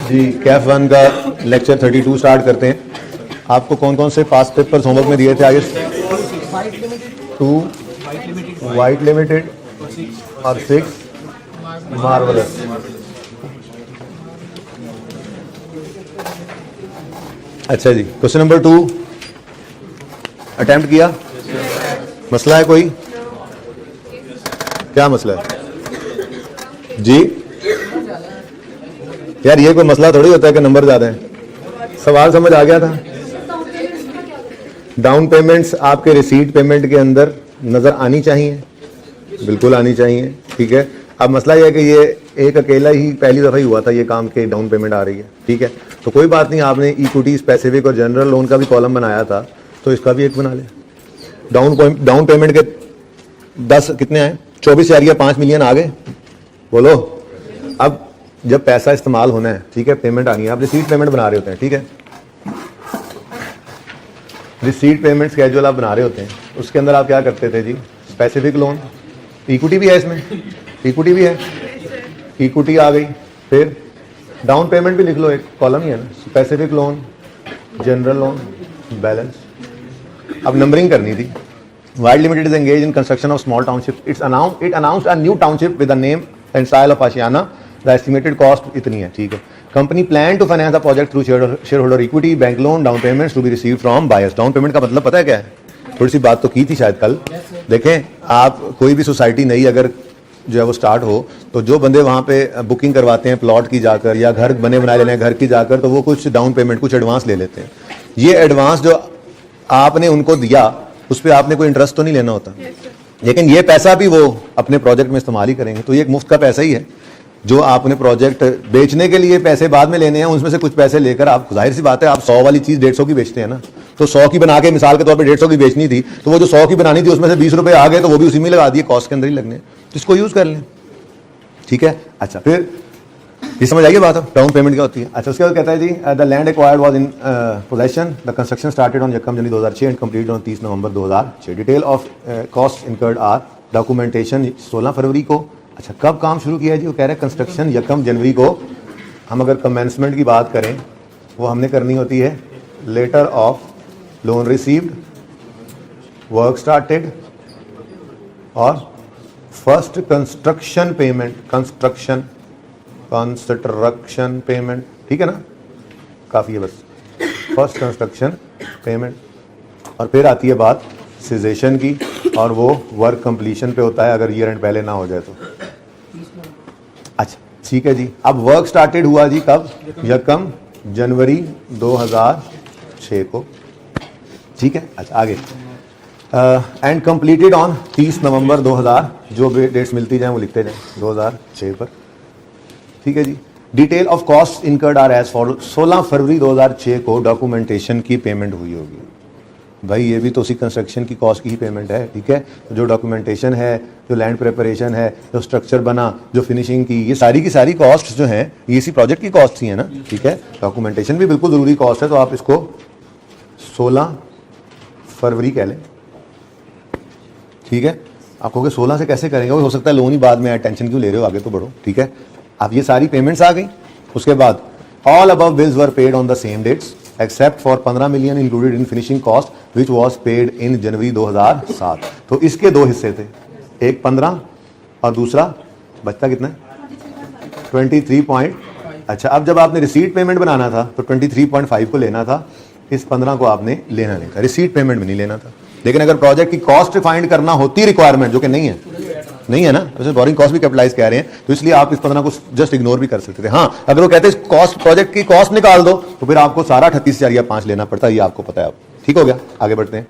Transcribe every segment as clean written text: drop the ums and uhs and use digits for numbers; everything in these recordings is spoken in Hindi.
जी कैफ 1 का लेक्चर 32 स्टार्ट करते हैं। आपको कौन कौन से पास पेपर्स होमवर्क में दिए थे आगे? 2 वाइट लिमिटेड और 6 मार्वलस। अच्छा जी, क्वेश्चन नंबर 2 अटेम्प्ट किया? मसला है कोई? क्या मसला है जी? यार ये कोई मसला थोड़ी होता है कि नंबर ज्यादा है। सवाल समझ आ गया था? डाउन पेमेंट्स आपके रिसीट पेमेंट के अंदर नजर आनी चाहिए, बिल्कुल आनी चाहिए, ठीक है। अब मसला यह है कि ये एक अकेला ही पहली दफा ही हुआ था ये काम के डाउन पेमेंट आ रही है, ठीक है। तो कोई बात नहीं, आपने इक्विटी, स्पेसिफिक और जनरल लोन का भी कॉलम बनाया था तो इसका भी एक बना ले। डाउन पेमेंट के 10 कितने आए? 24,000 या 5 मिलियन आ गए? बोलो। अब जब पैसा इस्तेमाल होना है, ठीक है, पेमेंट आनी है, आप रिसीट पेमेंट बना रहे होते हैं, ठीक है। रिसीट पेमेंट स्केड्यूल आप बना रहे होते हैं, उसके अंदर आप क्या करते थे जी? स्पेसिफिक लोन, इक्विटी भी है इसमें, इक्विटी भी है, इक्विटी आ गई, फिर डाउन पेमेंट भी लिख लो, एक कॉलम ही है ना, specific loan, general loan, balance. अब नंबरिंग करनी थी। Wide limited is engage in construction of small township. It announced a new township with the name and style of Ashiana. The estimated cost इतनी है, ठीक है। Company plan to finance the project through share holder equity, bank loan, down payments to be received from buyers. Down payment का मतलब पता है क्या है? थोड़ी सी बात तो की थी शायद कल। देखें, आप कोई भी सोसाइटी नई अगर जो है वो स्टार्ट हो तो जो बंदे वहाँ पे बुकिंग करवाते हैं प्लॉट की जाकर या घर बने बनाए लेने हैं घर की जाकर, तो वो कुछ डाउन पेमेंट, कुछ एडवांस ले लेते हैं। ये एडवांस जो आपने उनको दिया उस पर आपने कोई इंटरेस्ट तो नहीं लेना होता, लेकिन ये पैसा भी वो अपने प्रोजेक्ट में इस्तेमाल ही करेंगे। तो ये एक मुफ्त का पैसा ही है जो आपने प्रोजेक्ट बेचने के लिए पैसे बाद में लेने हैं, उसमें से कुछ पैसे लेकर आप, जाहिर सी बात है, आप 100 वाली चीज़ 150 की बेचते हैं ना, तो 100 की बना के मिसाल के तौर पे 150 की बेचनी थी, तो वो जो 100 की बनानी थी उसमें से 20 रुपए आ गए तो वो भी उसी में लगा दिए, कॉस्ट के अंदर ही लगने, तो इसको यूज़ कर लें, ठीक है। अच्छा, फिर ये समझ आइए बात, डाउन पेमेंट क्या होती है। अच्छा, उसके बाद कहता है जी the land acquired was in possession, the construction started on यकम January 2006 and completed on 30 November 2006। Detail of cost incurred are, documentation 16 फरवरी को। अच्छा, कब काम शुरू किया जी? वो कह रहे हैं कंस्ट्रक्शन यकम जनवरी को। हम अगर कमेंसमेंट की बात करें वो हमने करनी होती है letter of loan received, work started और first construction payment, construction payment, ठीक है ना, काफ़ी है बस, फर्स्ट कंस्ट्रक्शन पेमेंट। और फिर आती है बात सिजेशन की, और वो वर्क कंप्लीशन पे होता है अगर ईयर एंड पहले ना हो जाए तो। अच्छा, ठीक है जी। अब वर्क स्टार्टेड हुआ जी कब? यकम जनवरी 2006 को, ठीक है। अच्छा, आगे एंड कंप्लीटेड ऑन 30 नवंबर 2000, जो भी डेट्स मिलती जाए वो लिखते जाए 2006 पर, ठीक है जी। Detail of cost incurred are as follow. 16 फरवरी 2006 को डॉक्यूमेंटेशन की पेमेंट हुई होगी। भाई ये भी तो उसी कंस्ट्रक्शन की कॉस्ट की ही पेमेंट है, ठीक है। जो डॉक्यूमेंटेशन है, जो लैंड प्रिपरेशन है, जो स्ट्रक्चर बना, जो फिनिशिंग की, ये सारी की सारी कॉस्ट जो हैं ये इसी प्रोजेक्ट की कॉस्ट ही है ना, ठीक है। डॉक्यूमेंटेशन भी बिल्कुल ज़रूरी कॉस्ट है, तो आप इसको 16 फरवरी कह लें, ठीक है। आप कहोगे 16 से कैसे करेंगे, वो हो सकता है लोन ही बाद में, टेंशन क्यों ले रहे हो, आगे तो बढ़ो, ठीक है। अब ये सारी पेमेंट्स आ गई। उसके बाद all above bills were paid on the same dates except for 15 million included in finishing cost which was paid in January 2007। तो इसके दो हिस्से थे, एक 15 और दूसरा बचता कितना है? 23 अच्छा, अब जब आपने रिसीट पेमेंट बनाना था तो 23.5 को लेना था, इस 15 को आपने लेना नहीं था, रिसीट पेमेंट में नहीं लेना था। लेकिन अगर प्रोजेक्ट की कॉस्ट फाइंड करना होती रिक्वायरमेंट, जो कि नहीं है ना, वैसे बोरिंग कॉस्ट भी कैपिटलाइज कह रहे हैं, तो इसलिए आप इस 15 को जस्ट इग्नोर भी कर सकते थे। हाँ, अगर वो कहते हैं कॉस्ट, प्रोजेक्ट की कॉस्ट निकाल दो, तो फिर आपको सारा 38,000 या 5 लेना पड़ता है, ये आपको पता है। अब ठीक हो गया, आगे बढ़ते हैं।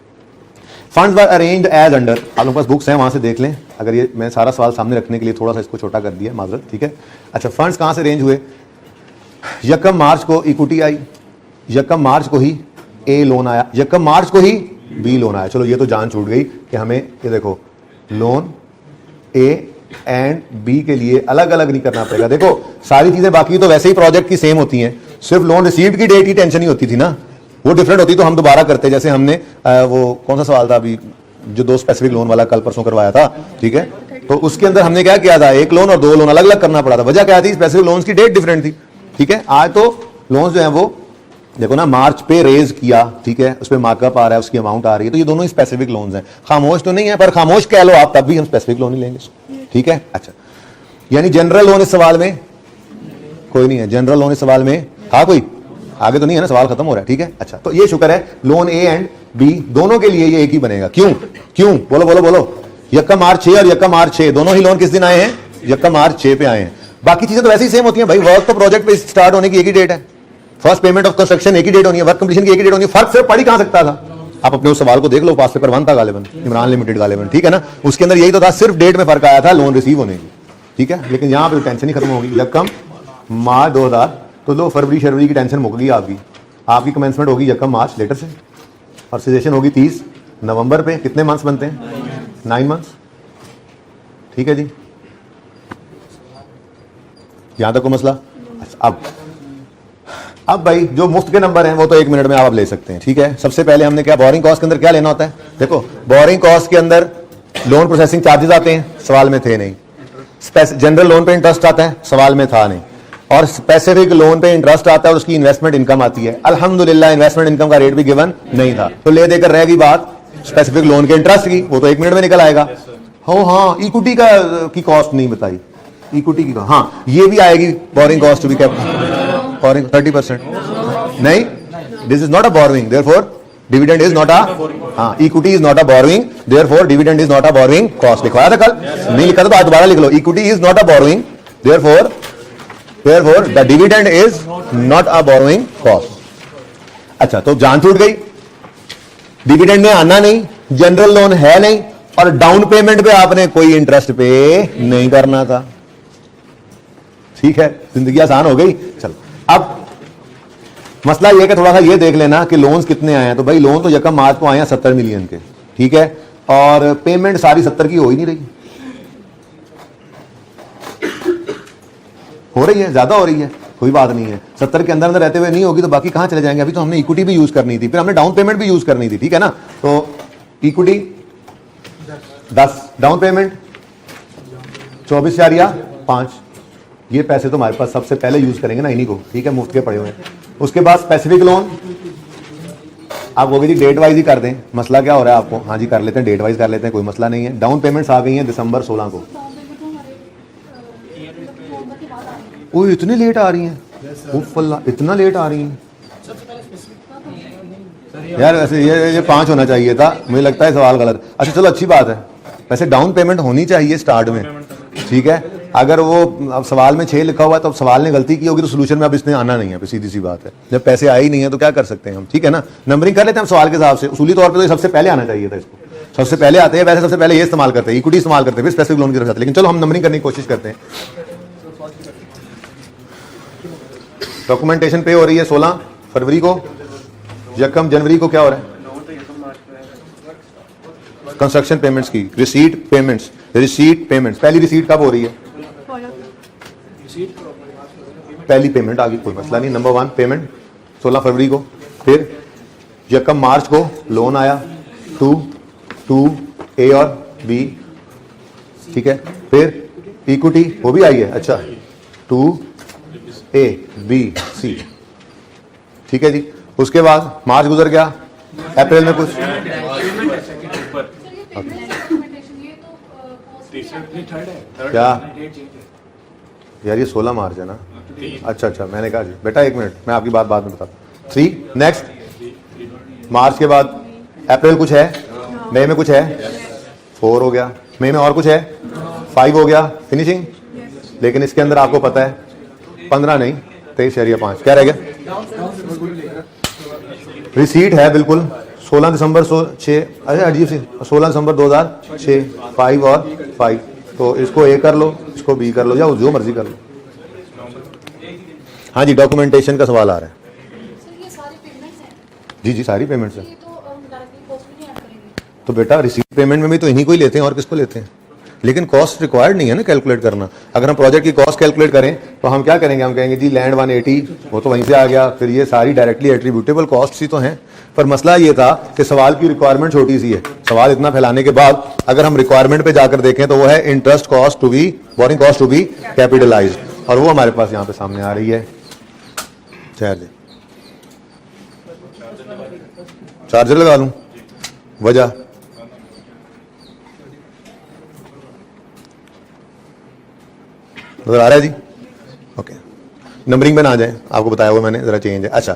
Funds were arranged as under, आप लोगों के पास बुक्स हैं, वहां से देख लें। अगर ये मैं सारा सवाल सामने रखने के लिए थोड़ा सा इसको छोटा कर दिया, माजरत, ठीक है। अच्छा, फंड्स कहां से अरेंज हुए? यकम मार्च को इक्विटी आई, यकम मार्च को ही ए लोन आया, यकम मार्च को ही बी लोन आया। चलो ये तो जान छूट गई कि हमें ये देखो लोन ए एंड बी के लिए अलग अलग नहीं करना पड़ेगा। देखो सारी चीजें बाकी तो वैसे ही प्रोजेक्ट की सेम होती हैं, सिर्फ लोन रिसीव्ड की डेट ही टेंशन ही होती थी ना, वो डिफरेंट होती तो हम दोबारा करते। जैसे हमने वो कौन सा सवाल था अभी जो 2 स्पेसिफिक लोन वाला कल परसों करवाया था, ठीक है, तो उसके अंदर हमने क्या किया था, एक लोन और 2 लोन अलग अलग करना पड़ा था। वजह क्या थी? स्पेसिफिक लोन्स की डेट डिफरेंट थी, ठीक है। आज तो लोन्स जो है वो देखो ना, मार्च पे रेज किया, ठीक है, उस पर मार्कअप आ रहा है, उसकी अमाउंट आ रही है, तो ये दोनों ही स्पेसिफिक लोन्स हैं। खामोश तो नहीं है, पर खामोश कह लो आप, तब भी हम स्पेसिफिक लोन ही लेंगे, ठीक है। अच्छा, यानी जनरल लोन इस सवाल में कोई नहीं है, जनरल लोन इस सवाल में था कोई, आगे तो नहीं है ना, सवाल खत्म हो रहा है, ठीक है। अच्छा, तो ये शुक्र है, लोन ए एंड बी दोनों के लिए ये एक ही बनेगा। क्यों क्यों बोलो बोलो बोलो। यक्का मार्च 6 और यक्का मार्च 6 दोनों ही लोन किस दिन आए हैं? यक्का मार्च 6 पे आए हैं। बाकी चीजें तो वैसे ही सेम होती हैं भाई, वर्क तो प्रोजेक्ट पे स्टार्ट होने की एक ही डेट है, फर्स्ट पेमेंट ऑफ कंस्ट्रक्शन एक ही डेट होनी है, वर्क कंप्लीशन की एक ही डेट होनी है। फर्क सिर्फ पढ़ ही कहां सकता था, आप अपने उस सवाल को देख लो, पास पेपर 1 था गालिबन, इमरान लिमिटेड गालिबन, ठीक है ना, उसके अंदर यही तो था, सिर्फ डेट में फर्क आया था लोन रिसीव होने की, ठीक है। लेकिन यहां पे टेंशन ही खत्म होगी। जब कम मार्च 2000 तो लो फरवरी की टेंशन मुक गई आपकी कमेंसमेंट होगी यकम मार्च लेटर से, और सेशन होगी 30 नवंबर पे। कितने मंथ्स बनते हैं? 9 मंथ्स, ठीक है जी। यहां तक को मसला। अब भाई जो मुफ्त के नंबर हैं वो तो 1 मिनट में आप ले सकते हैं, ठीक है। सबसे पहले हमने क्या, बोरिंग कॉस्ट के अंदर क्या लेना होता है? देखो, बोरिंग कॉस्ट के अंदर लोन प्रोसेसिंग चार्जेस आते हैं, सवाल में थे नहीं। जनरल लोन पे इंटरेस्ट आता है, सवाल में था नहीं। और स्पेसिफिक लोन पे इंटरेस्ट आता है और उसकी इन्वेस्टमेंट इनकम आती है। अल्हम्दुलिल्लाह इन्वेस्टमेंट इनकम का रेट भी गिवन नहीं था, तो ले देकर रह गई बात स्पेसिफिक लोन के इंटरेस्ट की, वो तो 1 मिनट में निकल आएगा। हो हाँ, इक्विटी की कॉस्ट नहीं बताई, इक्विटी की, हाँ ये भी आएगी, borrowing cost to be kept, borrowing 30% नहीं, this is not a borrowing, therefore dividend is not a, हाँ equity is not a borrowing, therefore dividend is not a borrowing cost. लिखवाया था कल, नहीं लिखा था तो आज दोबारा लिख लो, equity is not a borrowing, therefore the dividend is not a borrowing cost। अच्छा, तो जान छूट गई, डिविडेंड में आना नहीं, जनरल लोन है नहीं, और डाउन पेमेंट पे आपने कोई इंटरेस्ट पे नहीं करना था, ठीक है, जिंदगी आसान हो गई। चलो, अब मसला यह कि थोड़ा सा ये देख लेना कि लोन्स कितने आए हैं। तो भाई लोन तो यकम मार्च को आए हैं 70 मिलियन के, ठीक है, और पेमेंट सारी 70 की हो ही नहीं रही, हो रही है, ज्यादा हो रही है, कोई बात नहीं है, 70 के अंदर रहते हुए नहीं होगी तो बाकी कहां चले जाएंगे। अभी तो हमने इक्विटी भी यूज करनी थी, फिर हमने डाउन पेमेंट भी यूज करनी थी, ठीक है ना। तो इक्विटी 10, डाउन पेमेंट 24,000 या 5, ये पैसे तो हमारे पास सबसे पहले यूज करेंगे ना इन्हीं को, ठीक है, मुफ्त के पड़े हुए हैं। उसके बाद स्पेसिफिक लोन आप वो भी डेट वाइज ही कर दें, मसला क्या हो रहा है आपको? हाँ जी कर लेते हैं, डेट वाइज कर लेते हैं, कोई मसला नहीं है। डाउन पेमेंट्स आ गई हैं दिसंबर 16 को। ओह इतनी लेट आ रही हैं, इतना लेट आ रही हैं यार, वैसे ये 5 होना चाहिए था, मुझे लगता है सवाल गलत। अच्छा चलो अच्छी बात है, वैसे डाउन पेमेंट होनी चाहिए स्टार्ट में, ठीक है। अगर वो अब सवाल में 6 लिखा हुआ है तो अब सवाल ने गलती की होगी तो सोल्यूशन में अब इसने आना नहीं है, सीधी सी बात है। जब पैसे आए ही नहीं है तो क्या कर सकते हैं हम, ठीक है ना। नंबरिंग कर लेते हैं हम सवाल के हिसाब से, उसूली तौर पर तो सबसे पहले आना चाहिए था, इसको सबसे पहले आते हैं, वैसे सबसे पहले ये इस्तेमाल करते हैं, इक्विटी इस्तेमाल करते हैं, फिर स्पेसिफिक लोन की तरफ जाते हैं, लेकिन चलो हम नंबरिंग करने की कोशिश करते हैं। डॉक्यूमेंटेशन पे हो रही है 16 फरवरी को, यकम जनवरी को क्या हो रहा है? कंस्ट्रक्शन पेमेंट्स की रिसीट पेमेंट्स, पहली रिसीट कब हो रही है? पहली पेमेंट आ गई, कोई मसला नहीं। नंबर 1 पेमेंट 16 फरवरी को, फिर यकम मार्च को लोन आया 2 ए और बी, ठीक है, फिर इक्विटी वो भी आई है, अच्छा 2 ए बी सी, ठीक है जी। उसके बाद मार्च गुजर गया, अप्रैल में कुछ क्या यार, ये 16 मार्च है ना, अच्छा मैंने कहा जी बेटा 1 मिनट, मैं आपकी बात बाद में बताता। 3 नेक्स्ट मार्च के बाद अप्रैल कुछ है, मई में कुछ है, 4 हो गया, मई में और कुछ है, 5 हो गया, फिनिशिंग। लेकिन इसके अंदर आपको पता है 15 नहीं 23.5 क्या रह गया? रिसीट है बिल्कुल 16 दिसंबर 6, अरे अजीब से 16 दिसंबर 2006, 5 और 5, तो इसको ए कर लो, इसको बी कर लो, या जो मर्जी कर लो। हाँ जी डॉक्यूमेंटेशन का सवाल आ रहा है। जी सारी पेमेंट्स है, तो बेटा रिसीट पेमेंट में भी तो इन्हीं को ही लेते हैं, और किसको लेते हैं। लेकिन कॉस्ट रिक्वायर्ड नहीं है ना कैलकुलेट करना। अगर हम प्रोजेक्ट की कॉस्ट कैलकुलेट करें तो हम क्या करेंगे, हम कहेंगे जी लैंड 180 वो तो वहीं से आ गया, फिर ये सारी डायरेक्टली एट्रीब्यूटेबल कॉस्ट ही तो हैं। पर मसला ये था कि सवाल की रिक्वायरमेंट छोटी सी है, सवाल इतना फैलाने के बाद अगर हम रिक्वायरमेंट पे जाकर देखें तो वो है interest cost to be, borrowing cost to be capitalised, और वो हमारे पास यहाँ पे सामने आ रही है चार्जर लगा लूं, वजह नजर आ रहा है जी? ओके, नंबरिंग में ना आ जाए, आपको बताया हुआ मैंने, जरा चेंज है। अच्छा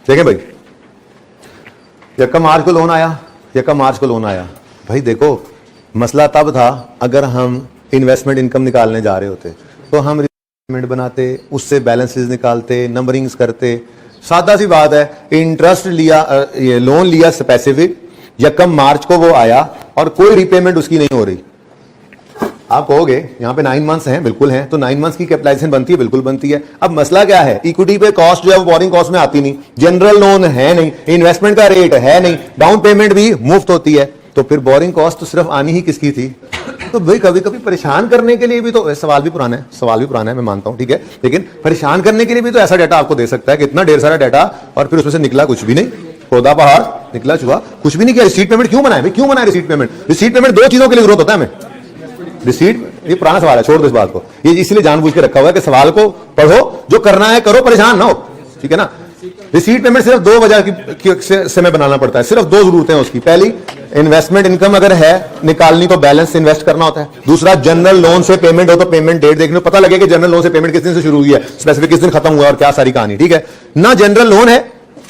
देखें भाई, यक्का मार्च को लोन आया, यक्का मार्च को लोन आया। भाई देखो, मसला तब था अगर हम इन्वेस्टमेंट इनकम निकालने जा रहे होते तो हम रिपेमेंट बनाते, उससे बैलेंसेस निकालते, नंबरिंग्स करते। सादा सी बात है, इंटरेस्ट लिया, ये लोन लिया स्पेसिफिक, यक्कम मार्च को वो आया और कोई रिपेमेंट उसकी नहीं हो रही। आप कहोगे यहां पे 9 मंथ्स हैं, बिल्कुल हैं, तो 9 मंथ्स की कैपिटलाइजेशन बनती है, बिल्कुल बनती है। अब मसला क्या है, इक्विटी पे कॉस्ट जो है वो बोरिंग कॉस्ट में आती नहीं, जनरल लोन है नहीं, इन्वेस्टमेंट का रेट है नहीं, डाउन पेमेंट भी मुफ्त होती है, तो फिर बोरिंग कॉस्ट तो सिर्फ आनी ही किसकी थी? तो भाई कभी कभी परेशान करने के लिए भी तो, सवाल भी पुराना है, मैं मानता हूं, ठीक है, लेकिन परेशान करने के लिए भी तो ऐसा डाटा आपको दे सकता है कि इतना ढेर सारा डाटा और फिर उसमें से निकला कुछ भी नहीं, खोदा पहाड़ निकला चूहा, कुछ भी नहीं किया। रिसीट पेमेंट क्यों बनाए भाई, क्यों बनाए रिसीट पेमेंट? रिसीट पेमेंट 2 चीजों के लिए जरूरत होता है हमें। रिसीट, ये पुराना सवाल है, छोड़ दो इस बात को, ये इसलिए जानबूझ के रखा हुआ है कि सवाल को पढ़ो, जो करना है करो, परेशान ना हो, ठीक है ना। रिसीट पेमेंट सिर्फ 2 वजह से में बनाना पड़ता है, सिर्फ 2 जरूरतें हैं उसकी। पहली, इन्वेस्टमेंट इनकम अगर है निकालनी तो बैलेंस से इन्वेस्ट करना होता है। दूसरा, जनरल लोन से पेमेंट हो तो पेमेंट डेट देखने पता लगे कि जनरल लोन से पेमेंट किस दिन से शुरू हुई है, स्पेसिफिक किस दिन खत्म हुआ और क्या सारी कहानी, ठीक है ना। जनरल लोन है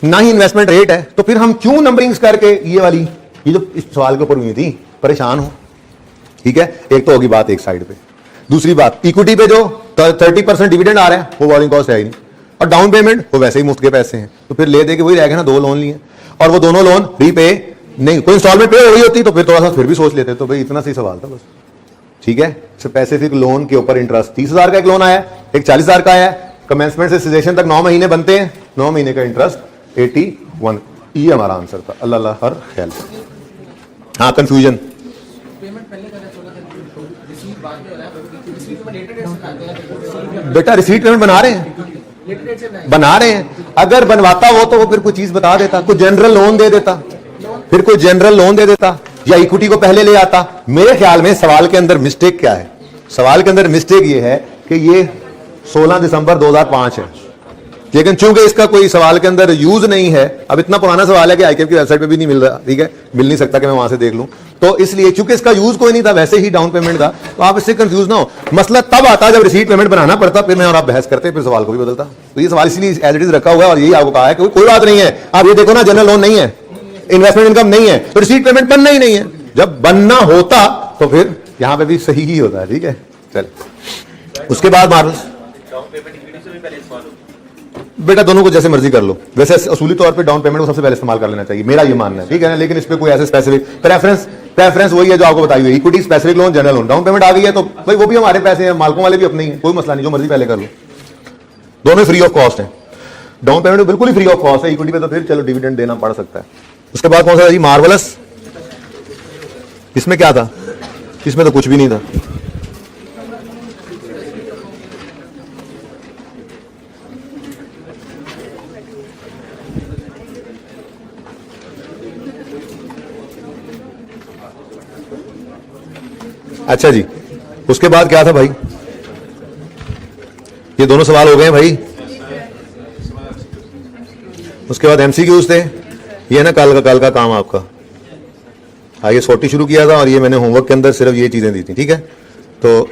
ना ही इन्वेस्टमेंट रेट है, तो फिर हम क्यों नंबरिंग्स करके ये वाली, ये जो इस सवाल के ऊपर हुई थी, परेशान हो, ठीक है। एक तो होगी बात एक साइड पे। दूसरी बात, इक्विटी पे जो 30% डिविडेंड आ रहा है वो बोरिंग कॉस्ट है ही नहीं, और डाउन पेमेंट वो वैसे ही मुफ्त के पैसे हैं, तो फिर ले दे के वही रह गए ना, 2 लोन लिए और वो दोनों लोन रीपे नहीं, कोई इंस्टॉलमेंट पे हो रही होती तो फिर थोड़ा सा फिर भी सोच लेते, तो भाई इतना सी सवाल था बस, ठीक है। स्पेसिफिक लोन के ऊपर इंटरेस्ट 30,000 का एक लोन आया, एक 40,000 का आया, कमेंसमेंट से सिजेशन तक 9 महीने बनते हैं, 9 महीने का इंटरेस्ट 81, ये हमारा आंसर था। अल्लाह हर ख्याल। हाँ, कंफ्यूजन बेटा, रिसीट पेमेंट बना रहे हैं, अगर बनवाता वो तो वो फिर कोई चीज बता देता, कोई जनरल लोन दे देता, फिर कोई जनरल लोन दे देता या इक्विटी को पहले ले आता। मेरे ख्याल में सवाल के अंदर मिस्टेक क्या है, सवाल के अंदर मिस्टेक ये है कि ये 16 दिसंबर 2005 है, लेकिन चूंकि इसका कोई सवाल के अंदर यूज नहीं है, अब इतना पुराना सवाल है कि आईकेएफ की वेबसाइट पे भी नहीं मिल रहा, ठीक है, मिल नहीं सकता कि मैं वहां से देख लूं, तो इसलिए चूंकि इसका यूज कोई नहीं था, वैसे ही डाउन पेमेंट था, तो आप इससे कंफ्यूज ना हो। मसला तब आता जब रिसीट पेमेंट बनाना पड़ता, फिर मैं और आप बहस करते, फिर सवाल को भी बदलता। तो ये सवाल इसलिए एज इट इज रखा हुआ है और यही आपको कहा है कि कोई बात नहीं है। आप ये देखो ना, जनरल लोन नहीं है, इन्वेस्टमेंट इनकम नहीं है, तो रिसीट पेमेंट बनना ही नहीं है। जब बनना होता तो फिर यहां पे भी सही ही होता है, ठीक है। चल उसके बाद मार्वल्स बेटा, दोनों को जैसे मर्जी कर लो, वैसे असूली तौर पे डाउन पेमेंट को सबसे पहले इस्तेमाल कर लेना चाहिए, मेरा ये मानना है, ठीक है ना। लेकिन इस पे कोई ऐसे स्पेसिफिक प्रेफरेंस वही है जो आपको बताई हुई, equity, specific loan, general loan. Down payment आ गई है तो भाई वो भी हमारे पैसे हैं, मालकों वाले भी अपने ही हैं, कोई मसला नहीं, जो मर्जी पहले कर लो, दोनों फ्री ऑफ कॉस्ट है। डाउन पेमेंट बिल्कुल ही फ्री ऑफ कॉस्ट है, इक्विटी पे तो फिर चलो डिविडेंड देना पड़ सकता है। उसके बाद कौन सा जी, मार्वलस। इसमें क्या था? इसमें तो कुछ भी नहीं था। अच्छा जी, उसके बाद क्या था भाई? ये दोनों सवाल हो गए भाई। उसके बाद एमसीक्यूज थे, ये ना कल का काम आपका। आइए 40 शुरू किया था और ये मैंने होमवर्क के अंदर सिर्फ ये चीजें दी थी, ठीक है। तो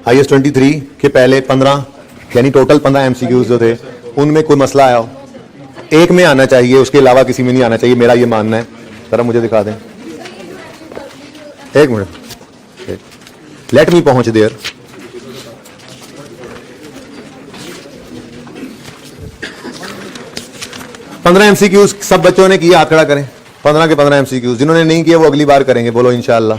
IAS 23 के पहले 15 यानी टोटल 15 एमसीक्यूज जो थे, उनमें कोई मसला आया हो, एक में आना चाहिए, उसके अलावा किसी में नहीं आना चाहिए, मेरा ये मानना है। जरा मुझे दिखा दें, एक मिनट, लेट मी पहुंच देयर। पंद्रह एमसीक्यूज सब बच्चों ने किया, हाथ खड़ा करें। 15 के 15 एमसीक्यूज, जिन्होंने नहीं किया वो अगली बार करेंगे, बोलो इंशाअल्लाह।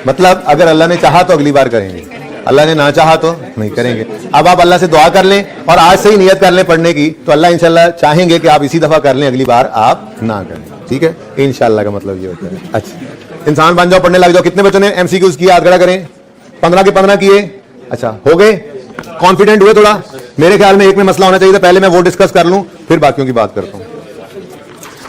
मतलब अगर अल्लाह ने चाहा तो अगली बार करेंगे, अल्लाह ने ना चाहा तो नहीं करेंगे। अब आप अल्लाह से दुआ कर लें और आज से ही नियत कर लें पढ़ने की, तो अल्लाह इंशाअल्लाह चाहेंगे कि आप इसी दफा कर लें, अगली बार आप ना करें, ठीक है। इंशाअल्लाह का मतलब ये होता है। अच्छा, इंसान बन जाओ, पढ़ने लग जाओ। कितने बच्चों ने एमसीक्यूज किया, हाथ खड़ा करें। 15 के 15 किए। अच्छा, हो गए, कॉन्फिडेंट हुए थोड़ा। मेरे ख्याल में एक में मसला होना चाहिए था, पहले मैं वो डिस्कस कर लूं, फिर बाकियों की बात करता हूं।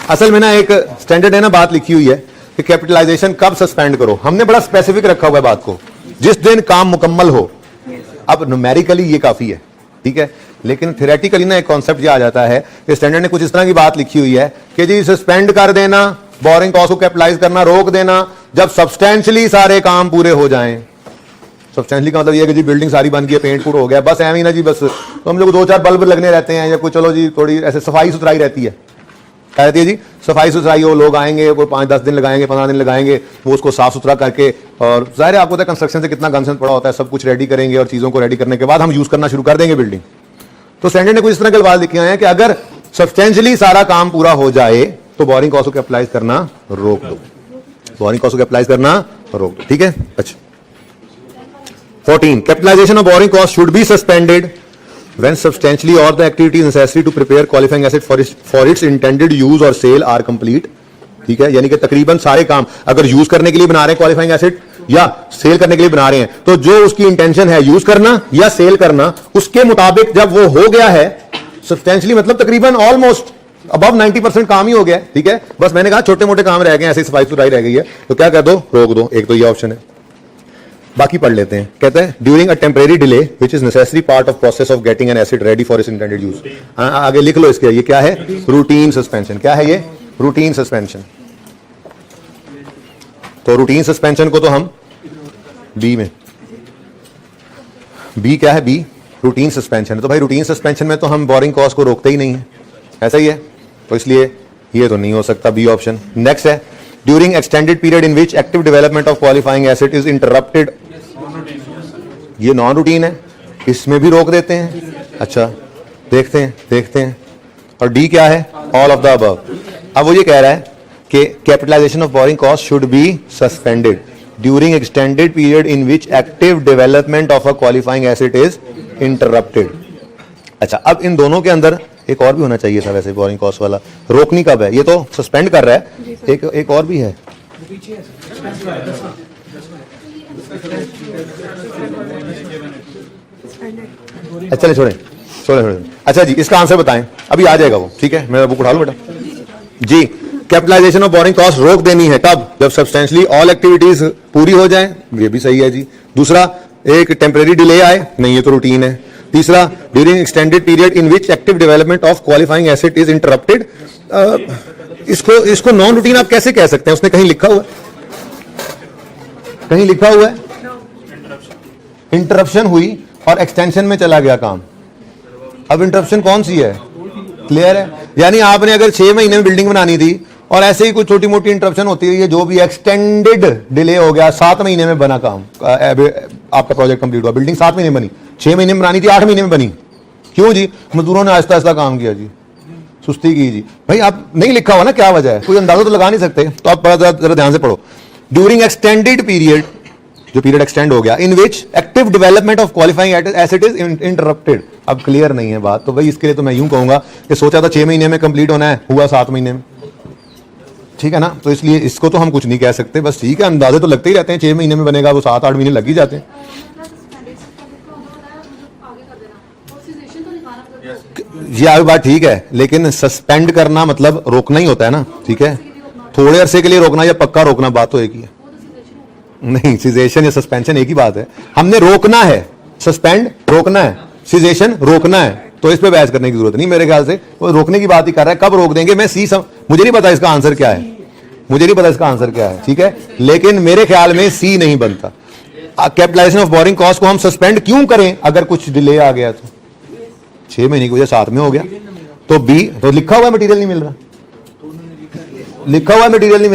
असल में ना एक स्टैंडर्ड है ना, बात लिखी हुई है, कि कैपिटलाइजेशन कब सस्पेंड करो, हमने बड़ा स्पेसिफिक रखा हुआ है बात को, जिस दिन काम मुकम्मल हो। अब न्यूमेरिकली ये काफी है, ठीक है, लेकिन थ्योरेटिकली ना एक कॉन्सेप्ट ये आ जाता है कि स्टैंडर्ड ने कुछ इस तरह की बात लिखी हुई है कि जी सस्पेंड कर देना, बोरिंग कॉस्ट को कैपिटलाइज करना रोक देना जब सब्सटेंशियली सारे काम पूरे हो जाएं। सब्सटेंशियली का मतलब ये है कि जी बिल्डिंग सारी बन गई, पेंट पूरा हो गया, बस एवं ही ना जी, बस तो हम लोग 2-4 बल्ब लगने रहते हैं या कुछ, चलो जी थोड़ी ऐसे सफाई सुथराई रहती है, क्या रहती है जी, सफाई सुथराई हो, लोग आएंगे, कोई 5-10 दिन लगाएंगे, 15 दिन लगाएंगे, वो उसको साफ सुथरा करके, और जाहिर है आपको पता है कंस्ट्रक्शन से कितना गंदसन पड़ा होता है, सब कुछ रेडी करेंगे और चीज़ों को रेडी करने के बाद हम यूज़ करना शुरू कर देंगे बिल्डिंग। तो स्टैंडर्ड ने कुछ इस तरह के बात लिखे हैं कि अगर सब्सटेंशियली सारा काम पूरा हो जाए तो बोरिंग कॉस्ट को अप्लाई करना रोक दो, बोरिंग कॉस्ट को अप्लाई करना रोक दो, ठीक है। अच्छा 14 capitalisation of borrowing cost should be suspended when substantially all the activities necessary to prepare qualifying asset for its intended use or sale are complete, ठीक है, यानी कि तकरीबन सारे काम अगर यूज करने के लिए बना रहे हैं क्वालिफाइंग एसेट या सेल करने के लिए बना रहे हैं, तो जो उसकी इंटेंशन है यूज करना या सेल करना, उसके मुताबिक जब वो हो गया है सब्सटेंशियली, मतलब तकरीबन ऑलमोस्ट अबव 90% काम ही हो गया है, ठीक है, बस मैंने कहा छोटे मोटे काम रह गए, ऐसे सफाई सुथराई रह गई है, तो क्या कर दो, रोक दो। एक तो ये ऑप्शन है, बाकी पढ़ लेते हैं। कहते हैं during a temporary delay which is necessary part of process of getting an acid ready for it's intended use. आगे लिख लो इसके, ये क्या है, रूटीन सस्पेंशन। क्या है ये, रूटीन सस्पेंशन। तो रूटीन सस्पेंशन को तो हम बी में, बी क्या है, बी रूटीन सस्पेंशन। तो भाई रूटीन सस्पेंशन में तो हम बोरिंग कॉस्ट को रोकते ही नहीं है, ऐसा ही है, तो इसलिए ये तो नहीं हो सकता, बी ऑप्शन। नेक्स्ट है during extended period in which active development of qualifying asset is interrupted, ये नॉन रूटीन है, इसमें भी रोक देते हैं। अच्छा देखते हैं। और डी क्या है, ऑल ऑफ द अबव। अब वो ये कह रहा है कि capitalisation of borrowing cost should be suspended during extended period in which active development of a qualifying asset is interrupted. अच्छा अब इन दोनों के अंदर एक और भी होना चाहिए था वैसे, बोरिंग कॉस्ट वाला रोकनी कब है, ये तो सस्पेंड कर रहा है, एक और भी है, अच्छा छोड़े। अच्छा जी इसका आंसर बताएं, अभी आ जाएगा वो, ठीक है, मेरा बुक उठा लो बेटा जी। कैपिटलाइजेशन ऑफ बोरिंग कॉस्ट रोक देनी है तब जब सब्सटेंशियली ऑल एक्टिविटीज पूरी हो जाएं, ये भी सही है जी। दूसरा एक टेम्परेरी डिले आए, नहीं ये तो रूटीन है। तीसरा during extended period in which active development of qualifying asset is interrupted. इसको नॉन रूटीन आप कैसे कह सकते हैं, उसने कहीं लिखा हुआ है, कहीं लिखा हुआ है इंटरप्शन हुई और एक्सटेंशन में चला गया काम। अब इंटरप्शन कौन सी है, क्लियर है, यानी आपने अगर 6 महीने में बिल्डिंग बनानी थी और ऐसे ही कुछ छोटी मोटी इंटरप्शन होती है, जो भी एक्सटेंडेड डिले हो गया, 7 महीने में बना काम, आपका प्रोजेक्ट कंप्लीट हुआ, बिल्डिंग 7 महीने में बनी, 6 महीने में बनानी थी 8 महीने में बनी, क्यों जी, मजदूरों ने आहिस्ता आहिस्ता काम किया जी, सुस्ती की जी। भाई आप नहीं लिखा हुआ ना क्या वजह है, कोई अंदाजा तो लगा नहीं सकते, तो आप जरा ध्यान से पढ़ो। ड्यूरिंग एक्सटेंडेड पीरियड, जो पीरियड एक्सटेंड हो गया, in which active development of qualifying asset is interrupted. अब क्लियर नहीं है बात, तो भाई इसके लिए तो मैं यूं कहूंगा कि सोचा था 6 महीने में कंप्लीट होना है, हुआ 7 महीने में, ठीक है ना, तो इसलिए इसको तो हम कुछ नहीं कह सकते, बस ठीक है अंदाजे तो लगते ही रहते हैं, 6 महीने में बनेगा, वो 7-8 महीने लग ही जाते हैं। ये आपकी बात ठीक है, लेकिन सस्पेंड करना मतलब रोकना ही होता है ना, ठीक है, थोड़े अरसे के लिए रोकना या पक्का रोकना बात तो एक ही है। नहीं, सीजेशन या सस्पेंशन एक ही बात है, हमने रोकना है, सस्पेंड रोकना है, सीजेशन रोकना है, तो इस पे बहस करने की जरूरत नहीं मेरे ख्याल से, वो रोकने की बात ही कर रहा है, कब रोक देंगे मैं मुझे नहीं पता इसका आंसर क्या है, ठीक है, लेकिन मेरे ख्याल में सी नहीं बनता। कैपिटलाइजेशन ऑफ बोरिंग कॉस्ट को हम सस्पेंड क्यों करें अगर कुछ डिले आ गया, तो 6 महीने की वजह 7 में हो गया, तो बी, तो लिखा हुआ मटेरियल नहीं मिल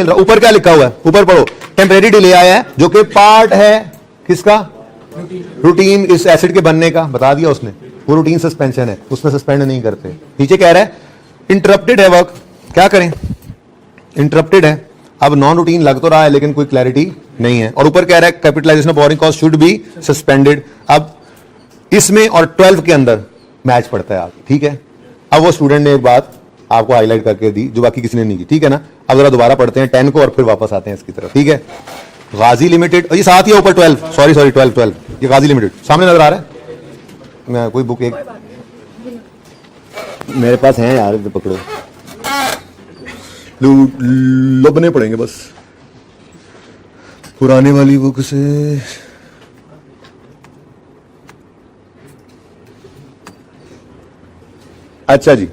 रहा, ऊपर क्या लिखा हुआ है, ऊपर पढ़ो, टेम्परेरी डिले आया है जो कि पार्ट है किसका, रूटीन इस एसिड के बनने का, बता दिया उसने, वो रूटीन सस्पेंशन है, उसमें सस्पेंड नहीं करते। नीचे कह रहा है इंटरप्टेड है वर्क, क्या करें, इंटरप्टेड है, अब नॉन रूटीन लग तो रहा है लेकिन कोई क्लैरिटी नहीं है, और ऊपर कह रहा है capitalisation of borrowing cost should be suspended. अब इसमें और 12 के अंदर मैच पड़ता है आप, ठीक है। अब वो स्टूडेंट ने एक बात आपको हाईलाइट करके दी जो बाकी किसी ने नहीं की, ठीक है ना। अब जरा दोबारा पढ़ते हैं 10 को और फिर वापस आते हैं इसकी तरफ, ठीक है। गाजी लिमिटेड, ये साथ ही ऊपर 12, सॉरी 12, ये गाजी लिमिटेड सामने नजर आ रहा है, मैं कोई बुक एक मेरे पास है यार, पकड़ो, लुबने पड़ेंगे बस, पुराने वाली बुक से अच्छा जी,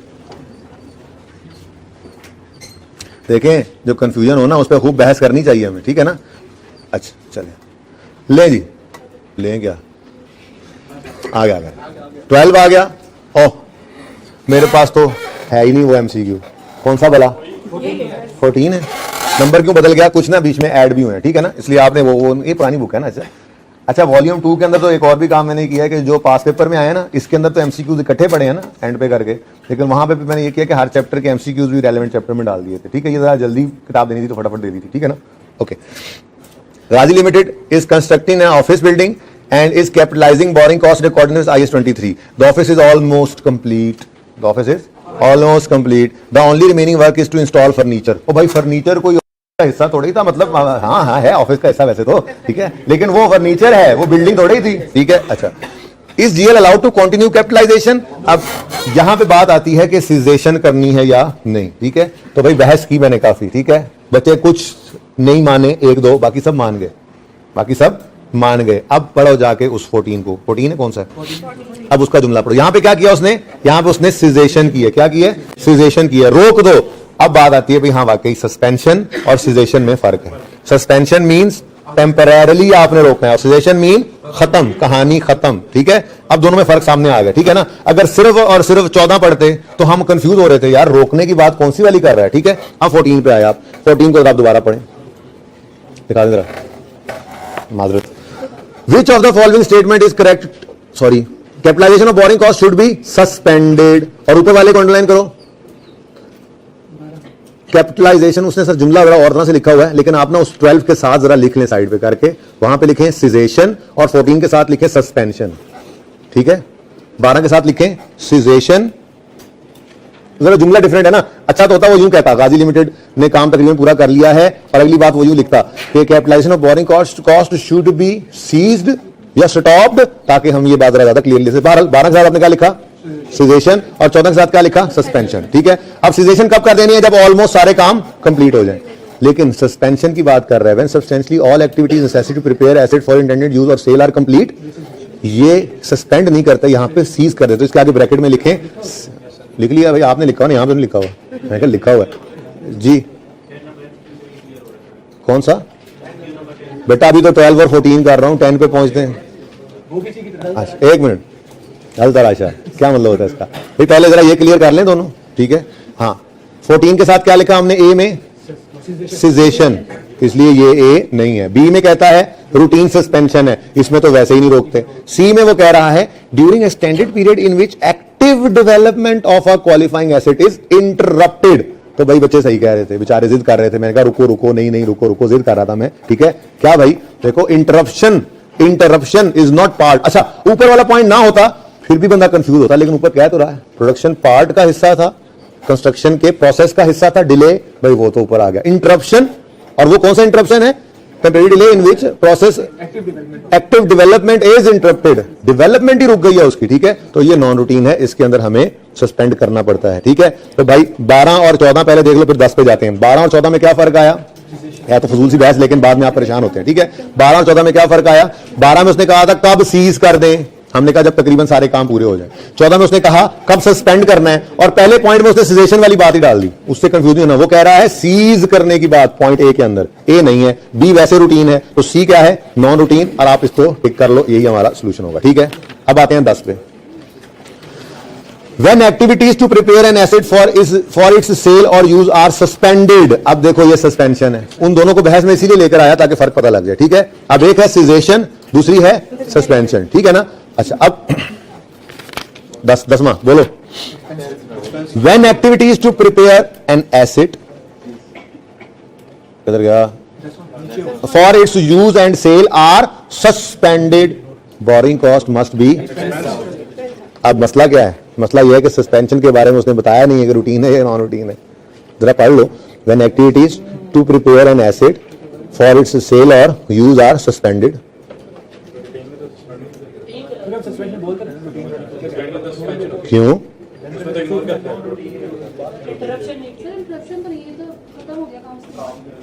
देखें जो कंफ्यूजन हो ना उस पर खूब बहस करनी चाहिए हमें, ठीक है ना। अच्छा चले ले जी, ले क्या आ गया, 12 आ गया। ओह मेरे पास तो है ही नहीं वो एमसीक्यू, कौन सा भला 14 है। नंबर क्यों बदल गया, कुछ ना बीच में ऐड भी हुए हैं, ठीक है ना, इसलिए आपने वो ये पुरानी बुक है ना। अच्छा वॉल्यूम 2 के अंदर तो एक और भी काम मैंने किया है कि जो पास पेपर में आया ना इसके अंदर तो एमसीक्यूज इकट्ठे पड़े हैं ना एंड पे करके, लेकिन वहां पे मैंने ये किया कि हर चैप्टर के एमसीक्यूज भी रेलेवेंट चैप्टर में डाल दिए थे, ठीक है। ये जरा जल्दी किताब देनी थी तो फटाफट दे दी थी, ठीक है ना। ओके, राजी limited is constructing an office building and is capitalizing borrowing cost according to IAS 23. The office is almost complete. The office is almost complete. The only remaining work is to install furniture. ओ भाई फर्नीचर कोई हिस्सा थोड़ा ही था, मतलब हाँ है ऑफिस का हिस्सा वैसे तो, ठीक है, लेकिन वो फर्नीचर है, वो बिल्डिंग थोड़ी ही थी, ठीक है। अच्छा, is GL allowed to continue capitalisation. अब यहां पे बात आती है कि सीजेशन करनी है या नहीं, ठीक है। तो भाई बहस की मैंने काफी, ठीक है, बच्चे कुछ नहीं माने, एक दो, बाकी सब मान गए, बाकी सब मान गए। अब पढ़ो जाके उस 14 को, 14 है कौन सा है, अब उसका जुमला पढ़ो। यहां पे क्या किया उसने, यहां पे उसने सिजेशन की है, क्या की है, सिजेशन की है, रोक दो। अब बात आती है भाई हाँ वाकई सस्पेंशन और सिजेशन में फर्क है। सस्पेंशन मींस टेम्परेरली आपने रोकना है और सिजेशन मीन खत्म, कहानी खत्म, ठीक है। अब दोनों में फर्क सामने आ गया, ठीक है ना। अगर सिर्फ और सिर्फ 14 पढ़ते तो हम कंफ्यूज हो रहे थे यार रोकने की बात कौन सी वाली कर रहा है, ठीक है। अब 14 पे आए आप, 14 को आप दोबारा पढ़ें, दिखा दे जरा माजरत। Which of the following statement is correct? Sorry, capitalization of borrowing cost should be suspended. और ऊपर वाले को अंडरलाइन करो। कैपिटलाइजेशन उसने सर जुमला बड़ा और तरह से लिखा हुआ है, लेकिन आप ना उस 12 के साथ जरा लिख लें साइड पे करके, वहां पे लिखें सिजेशन और 14 के साथ लिखें सस्पेंशन, ठीक है। 12 के साथ लिखें सिजेशन, जरा जुमला डिफरेंट है ना। अच्छा तो होता वो यूं कहता गाजी लिमिटेड ने काम तकरीबन पूरा कर लिया है, और अगली बात वो यूं लिखता कि capitalisation of borrowing cost should be ceased या स्टॉप्ड, ताकि हम ये बात रह जाता क्लियरली से। 12 के साथ आपने क्या लिखा, सिजेशन, और 14 के साथ क्या लिखा, सस्पेंशन, ठीक है। अब सिजेशन कब कर देनी है, जब ऑलमोस्ट सारे काम कंप्लीट हो जाए। लेकिन सस्पेंशन की बात कर रहा है, when substantially all activities necessary to prepare asset for intended use or sale are complete. ये सस्पेंड नहीं करते, यहां पे सीज कर देते। तो इसके आगे ब्रैकेट में लिखें, लिख लिया भाई आपने, लिखा हुआ ना, यहां पे नहीं लिखा हुआ, मैं क्या लिखा हुआ है जी, कौन सा बेटा, अभी तो 12 और 14 कर रहा हूं, 10 पे पहुंचते हैं। अच्छा एक मिनट, हल तराशा क्या मतलब होता है इसका भाई, पहले जरा ये क्लियर कर लें दोनों, ठीक है। हाँ 14 के साथ क्या लिखा हमने, ए में सिजेशन, इसलिए ये ए नहीं है। बी में कहता है रूटीन सस्पेंशन है, इसमें तो वैसे ही नहीं रोकते। सी में वो कह रहा है during extended period in which active development of a qualifying asset is interrupted. तो भाई बच्चे सही कह रहे थे, बेचारे जिद कर रहे थे, मैंने कहा रुको रुको, नहीं नहीं रुको रुको, जिद कर रहा था मैं, ठीक है। क्या भाई देखो, इंटरप्शन इज नॉट पार्ट। अच्छा ऊपर वाला पॉइंट ना होता फिर भी बंदा कंफ्यूज होता, लेकिन ऊपर कह तो रहा है प्रोडक्शन पार्ट का हिस्सा था, कंस्ट्रक्शन के प्रोसेस का हिस्सा था, डिले भाई वो तो ऊपर आ गया। इंटरप्शन, और वो कौन सा इंटरप्शन है, temporary delay in which process active development is interrupted, development ही रुक गई है उसकी, ठीक है। तो ये नॉन रूटीन है, इसके अंदर हमें सस्पेंड करना पड़ता है, ठीक है। तो भाई 12 और 14 पहले देख लो, फिर 10 पे जाते हैं। 12 और 14 में क्या फर्क आया, या तो फजूल सी बहस, लेकिन बाद में आप परेशान होते हैं, ठीक है। 12 और 14 में क्या फर्क आया, 12 में उसने कहा था कब सीज कर दें, हमने कहा जब तकरीबन सारे काम पूरे हो जाए। 14 में उसने कहा कब सस्पेंड करना है, और पहले पॉइंट में उसने सिजेशन वाली बात ही डाल दी, उससे कंफ्यूज नहीं होना। वो कह रहा है सीज करने की बात पॉइंट ए के अंदर, ए नहीं है, बी वैसे रूटीन है, तो सी क्या है, नॉन रूटीन, और आप इसको टिक कर लो, यही हमारा सोल्यूशन होगा, ठीक है। अब आते हैं 10 पे। When activities to prepare an asset for its sale or use are suspended, अब देखो ये सस्पेंशन है, उन दोनों को बहस में इसीलिए लेकर आया ताकि फर्क पता लग जाए, ठीक है। अब एक है सिजेशन, दूसरी है सस्पेंशन, ठीक है ना। अच्छा अब 10वां बोलो, When activities to prepare an asset, किधर गया, for its use and sale are suspended, borrowing cost must be। अब मसला क्या है, मसला यह है कि सस्पेंशन के बारे में उसने बताया नहीं है कि रूटीन है या नॉन रूटीन है, जरा पढ़ लो। When activities to prepare an asset for its sale or use are suspended. क्यों,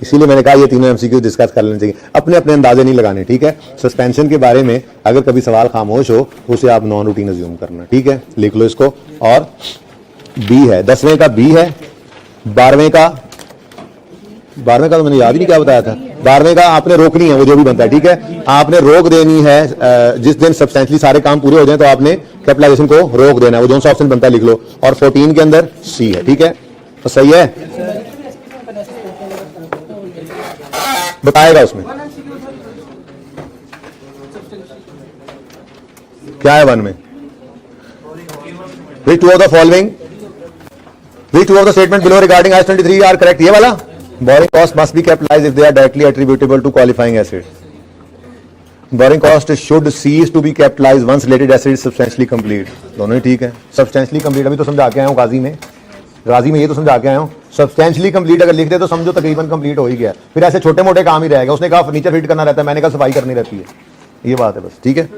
इसीलिए मैंने कहा ये तीनों एमसीक्यू डिस्कस कर लेने चाहिए, अपने अपने अंदाजे नहीं लगाने, ठीक है। सस्पेंशन के बारे में अगर कभी सवाल खामोश हो तो उसे आप नॉन रूटीन अज्यूम करना, ठीक है, लिख लो इसको। और बी है, 10वें का बी है, 12वें का तो मैंने याद ही नहीं क्या बताया था। 12वें का आपने रोकनी है, वो जो भी बनता है, ठीक है, आपने रोक देनी है। जिस दिन सब्सटेंशियली सारे काम पूरे हो जाए तो आपने कैपिटलाइजेशन को रोक देना है, वो जो सा ऑप्शन बनता है लिख लो। और 14 के अंदर सी है, ठीक है, तो सही है, बताएगा उसमें क्या है। 1 में which two of the following, which two of the statement below regarding IAS 23 are correct? ये वाला, borrowing cost must be capitalized if they are directly attributable to qualifying asset. Borrowing cost should cease to be capitalized once related asset is substantially complete. दोनों ही ठीक है। substantially complete अभी तो समझा के आया हूं गाजी में ये तो समझा के आया हूं। सब्सटेंशियली कंप्लीट अगर लिख दे तो समझो तकरीबन कंप्लीट हो ही गया, फिर ऐसे छोटे मोटे काम ही रहेगा। उसने कहा फर्नीचर फिट करना रहता है, मैंने कहा सफाई करनी रहती है, ये बात है बस, ठीक है।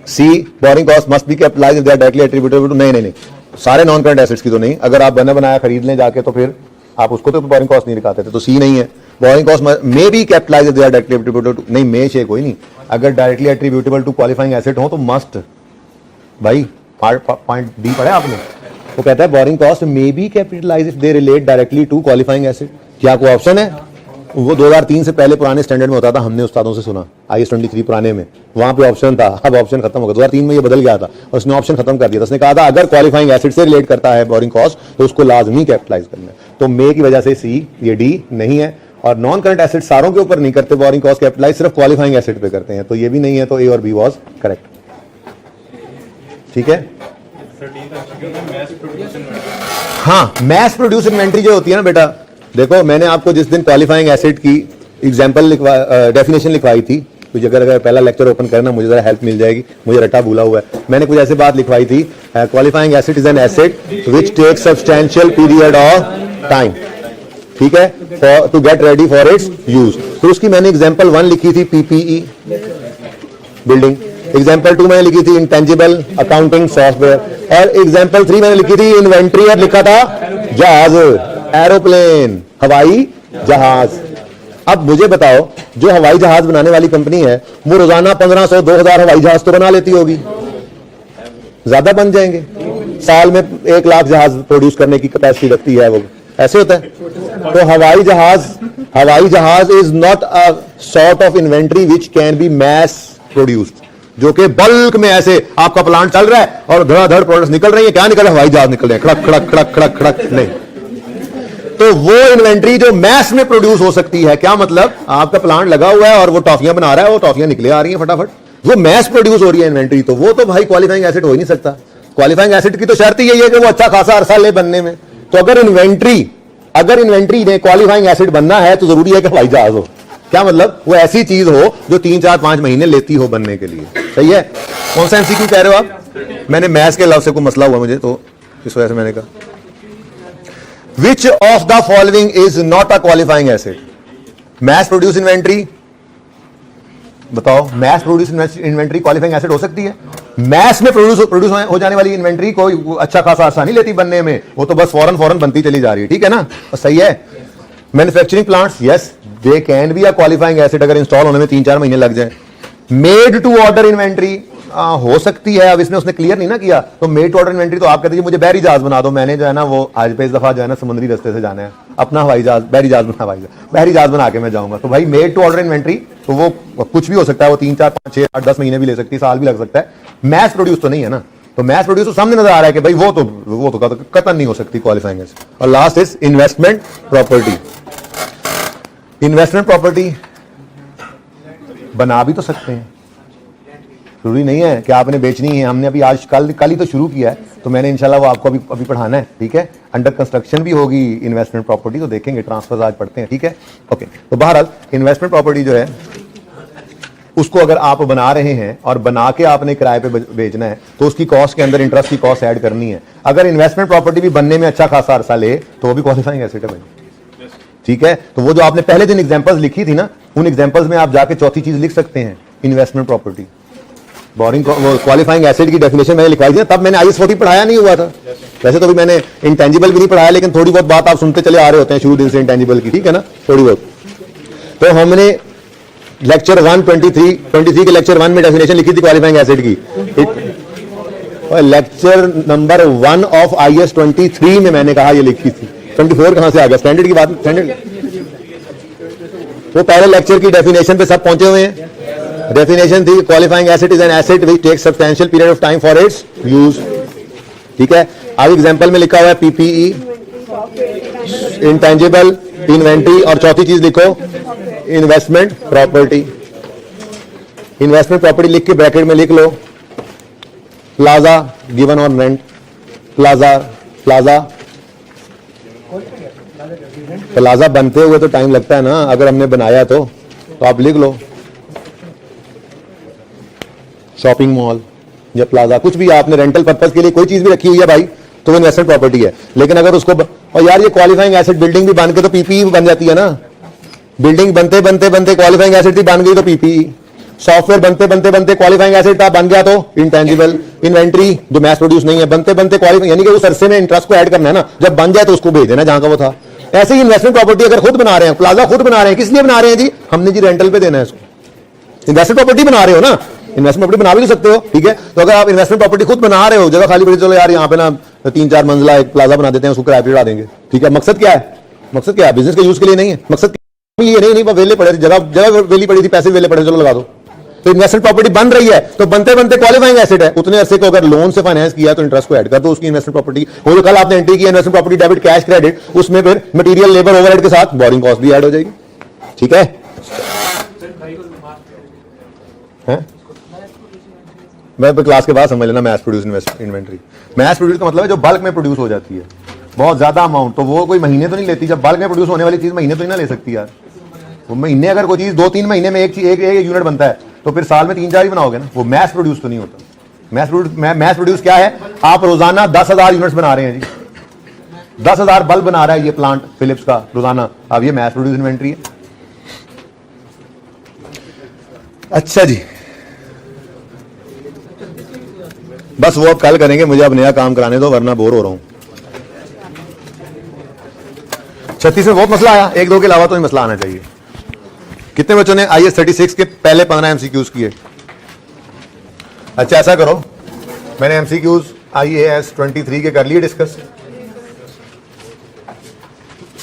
C, borrowing cost must be capitalised if they are directly attributable to, नहीं, सारे नॉन करंट एसेट्स की तो नहीं। अगर आप बना बनाया खरीद लें जाके तो फिर आप उसको तो बोरिंग कॉस्ट नहीं दिखाते थे, तो सी नहीं है। Borrowing cost may be capitalised if they are directly attributable to, नहीं मे से कोई नहीं, अगर directly attributable to qualifying asset हो तो मस्ट, भाई पॉइंट डी पढ़ा आपने, वो कहता है borrowing cost may be capitalised if they relate directly to qualifying asset. क्या कोई ऑप्शन है? वो 2003 से पहले पुराने स्टैंडर्ड में होता था, हमने उस्तादों से सुना, IAS 23 पुराने में, वहां पे ऑप्शन था, अब ऑप्शन खत्म हो गया। 2003 में ये बदल गया था और उसने ऑप्शन खत्म कर दिया था। उसने कहा था अगर क्वालिफाइंग एसेट से रिलेट करता है बोरिंग कॉस्ट तो उसको लाजमी कैपिटलाइज करना है। तो मे की वजह से सी, ये डी नहीं है। और नॉन करंट एसेट सारों के ऊपर नहीं करते बोरिंग कॉस्ट कैपिटलाइज, सिर्फ क्वालिफाइंग एसेट पे करते हैं, तो ये भी नहीं है। तो ए और बी वॉज करेक्ट, ठीक है। हाँ, मैस प्रोड्यूस इन्वेंट्री जो होती है ना बेटा, देखो मैंने आपको जिस दिन क्वालिफाइंग एसेट की एग्जांपल डेफिनेशन लिखवाई थी, तो अगर पहला लेक्चर ओपन करना मुझे जरा हेल्प मिल जाएगी, मुझे रट्टा भूला हुआ है। मैंने कुछ ऐसे बात लिखवाई थी, qualifying asset is an asset which takes substantial period of time, ठीक है, to get ready for its use. तो उसकी मैंने एग्जांपल 1 लिखी थी PPE बिल्डिंग, एग्जांपल 2 मैंने लिखी थी इंटेंजिबल अकाउंटिंग सॉफ्टवेयर, और एग्जांपल 3 मैंने लिखी थी इन्वेंट्री और लिखा था जहाज, एरोप्लेन, हवाई जहाज। अब मुझे बताओ, जो हवाई जहाज बनाने वाली कंपनी है वो रोजाना 1500 2000 हवाई जहाज तो बना लेती होगी, ज्यादा बन जाएंगे, साल में 1 लाख जहाज प्रोड्यूस करने की कैपेसिटी रखती है वो, ऐसे होता है। तो हवाई जहाज is not a sort of inventory which can be mass produced, जो कि बल्क में ऐसे आपका प्लांट चल रहा है और धड़ाधड़ प्रोडक्ट्स निकल रही है, क्या निकल रहा है, हवाई जहाज निकल रहे हैं, खड़क खड़क खड़क खड़क खड़क, नहीं। तो वो इन्वेंट्री जो मैस में प्रोड्यूस हो सकती है, क्या मतलब, आपका प्लांट लगा हुआ है और वो टॉफियां बना रहा है, वो टॉफियां निकले आ रही हैं फटाफट, वो मैस प्रोड्यूस हो रही है इन्वेंट्री, तो वो तो भाई क्वालिफाइंग एसेट हो ही नहीं सकता। क्वालिफाइंग एसेट की तो शर्त ही यही है कि वो अच्छा खासा अरसा ले बनने में। तो अगर इन्वेंट्री ने क्वालिफाइंग एसेट बनना है तो जरूरी है कि हवाई जहाज हो। क्या मतलब, वो ऐसी चीज हो जो 3 4 5 महीने लेती हो बनने के लिए, सही है। कौन सा एमसीक्यू कह रहे हो आप? मैंने मैथ्स के लफ्ज से कोई मसला हुआ मुझे, तो इस वजह से मैंने कहा which of the following is not a qualifying asset? Mass produce inventory, बताओ, mass produce inventory qualifying asset हो सकती है? मैस में प्रोड्यूस हो जाने वाली इन्वेंट्री कोई अच्छा खासा आसान नहीं लेती बनने में, वो तो बस फौरन बनती चली जा रही है, ठीक है ना, तो सही है। Manufacturing plants, yes they can be a qualifying asset अगर इंस्टॉल होने में 3 4 महीने लग जाए। मेड टू ऑर्डर इन्वेंट्री हो सकती है, अब इसमें उसने क्लियर नहीं ना किया, तो मेड टू ऑर्डर इन्वेंट्री तो आप कहते हैं मुझे बहरी जहाज बना दो, मैंने जो है ना वो आज पे इस दफा जो है ना समुद्री रास्ते से जाना है, अपना हवाई जहाज बहरी जहाज बना के मैं जाऊंगा, तो भाई मेड टू ऑर्डर इन्वेंट्री तो वो कुछ भी हो सकता है, वो 3 4 5 6 8 10 महीने भी ले सकती है, साल भी लग सकता है। मैस प्रोड्यूस तो नहीं है ना, तो मैस प्रोड्यूस तो सामने नजर आ रहा है कि भाई वो तो कतई नहीं हो सकती क्वालिफाइंग एसेट। और last is investment property. Investment property बना भी तो सकते हैं, जरूरी नहीं है कि आपने बेचनी है। हमने अभी आज कल ही तो शुरू किया है, तो मैंने इंशाल्लाह वो आपको अभी पढ़ाना है, ठीक है। अंडर कंस्ट्रक्शन भी होगी इन्वेस्टमेंट प्रॉपर्टी, तो देखेंगे, ट्रांसफर आज पढ़ते हैं, ठीक है, ओके। तो बहरहाल इन्वेस्टमेंट प्रॉपर्टी जो है उसको अगर आप बना रहे हैं और बना के आपने किराए पे बेचना है तो उसकी कॉस्ट के अंदर इंटरेस्ट की कॉस्ट ऐड करनी है। अगर इन्वेस्टमेंट प्रॉपर्टी भी बनने में अच्छा खासा अरसा ले तो वो भी क्वालिफाइंग एसेट है भाई, ठीक है। तो वो जो आपने पहले दिन एग्जांपल्स लिखी थी ना, उन एग्जांपल्स में आप जाके चौथी चीज लिख सकते हैं, investment property. Boring qualifying acid की डेफिनेशन मैंने लिखवाई थी, तब मैंने IS 40 पढ़ाया नहीं हुआ था। वैसे तो भी मैंने इंटेंजिबल भी नहीं पढ़ाया, लेकिन थोड़ी बहुत बात आप सुनते चले आ रहे होते हैं शुरू दिन से इंटेंजिबल की, ठीक है ना, थोड़ी बहुत। तो हमने लेक्चर 123 के लेक्चर 1 में डेफिनेशन लिखी थी क्वालिफाइंग एसिड की, और लेक्चर नंबर 1 ऑफ IS 23 में मैंने कहा ये लिखी थी। 24 कहां से आ गया, स्टैंडर्ड की बात, स्टैंडर्ड। वो पहले लेक्चर की डेफिनेशन पे सब पहुंचे हुए हैं। डेफिनेशन थी qualifying asset is an asset which takes substantial period of time for its use, ठीक है। अब एग्जांपल में लिखा हुआ है PPE, इंटेंजिबल, इन्वेंट्री, और चौथी चीज लिखो इन्वेस्टमेंट प्रॉपर्टी। इन्वेस्टमेंट प्रॉपर्टी लिख के ब्रैकेट में लिख लो plaza given on rent. Plaza बनते हुए तो टाइम लगता है ना, अगर हमने बनाया तो आप लिख लो शॉपिंग मॉल या प्लाजा, कुछ भी आपने रेंटल पर्पस के लिए कोई चीज भी रखी हुई है भाई, तो वो इन्वेस्टमेंट प्रॉपर्टी है। लेकिन अगर उसको और यार ये क्वालिफाइंग एसिड बिल्डिंग भी बन के तो PPE बन जाती है ना। बिल्डिंग बनते बनते क्वालिफाइंग एसिड भी बन गई तो PPE। सॉफ्टवेयर बनते क्वालिफाइंग एसिड था, बन गया तो इंटेंजिबल। इन्वेंट्री जो मैस प्रोड्यूस नहीं है, बनते क्वालिफाइंग, यानी कि उस अरसे में इंटरेस्ट को ऐड करना है ना, जब बन जाए तो उसको भेज देना जहां का वो था। ऐसे ही इन्वेस्टमेंट प्रॉपर्टी अगर खुद बना रहे हैं, प्लाजा खुद बना रहे हैं, किस लिए बना रहे हैं जी? हमने जी रेंटल पे देना है इसको। इन्वेस्टमेंट प्रॉपर्टी बना रहे हो ना, इन्वेस्टमेंट प्रॉपर्टी बना भी नहीं सकते हो, ठीक है। तो अगर आप इन्वेस्टमेंट प्रॉपर्टी खुद बना रहे हो, जगह खाली पड़ी, चलो यार यहाँ पे ना 3-4 मंजिला एक प्लाजा बना देते हैं, उसको किराए पे चढ़ा देंगे, ठीक है। मकसद क्या है? बिजनेस के यूज के लिए नहीं है। मकसद ये नहीं वेले पड़े, जगह वेली पड़ी थी, पैसे वेले पड़े, चलो लगा दो। तो इन्वेस्टमेंट प्रॉपर्टी बन रही है, तो बनते क्वालिफाइंग एसिड है। उतने अरसे को अगर लोन से फाइनेंस किया तो इंटरेस्ट को ऐड कर दो उसकी इन्वेस्टमेंट प्रॉपर्टी। वो जो कल आपने एंट्री किया investment property debit cash credit, उसमें फिर मटेरियल लेबर ओवरहेड के साथ बोरिंग कॉस्ट भी ऐड हो जाएगी, ठीक है। मैं क्लास के बाद समझ लेना mass produce inventory. Mass produce का मतलब है जो बल्क में प्रोड्यूस हो जाती है, बहुत ज्यादा अमाउंट, तो वो कोई महीने तो नहीं लेती। जब बल्क में प्रोड्यूस होने वाली चीज महीने तो नहीं ना ले सकती यार। वो महीने अगर कोई चीज 2-3 महीने में एक यूनिट बनता है, तो फिर साल में 3-4 ही बनाओगे ना। वो मैस प्रोड्यूस तो नहीं होता। मैस प्रोड्यूस क्या है? आप रोजाना 10,000 यूनिट्स बना रहे हैं जी, 10,000 बल्ब बना रहा है ये प्लांट फिलिप्स का रोजाना, अब ये मैस प्रोड्यूस इन्वेंट्री है। अच्छा जी, बस वो अब कल करेंगे, मुझे अब नया काम कराने दो वरना बोर हो रहा हूं। 36 में बहुत मसला आया, 1-2 के अलावा तो ही मसला आना चाहिए। कितने बच्चों ने IS 36 के पहले 15 MCQs किए? अच्छा ऐसा करो, मैंने MCQs IAS 23 के कर लिए डिस्कस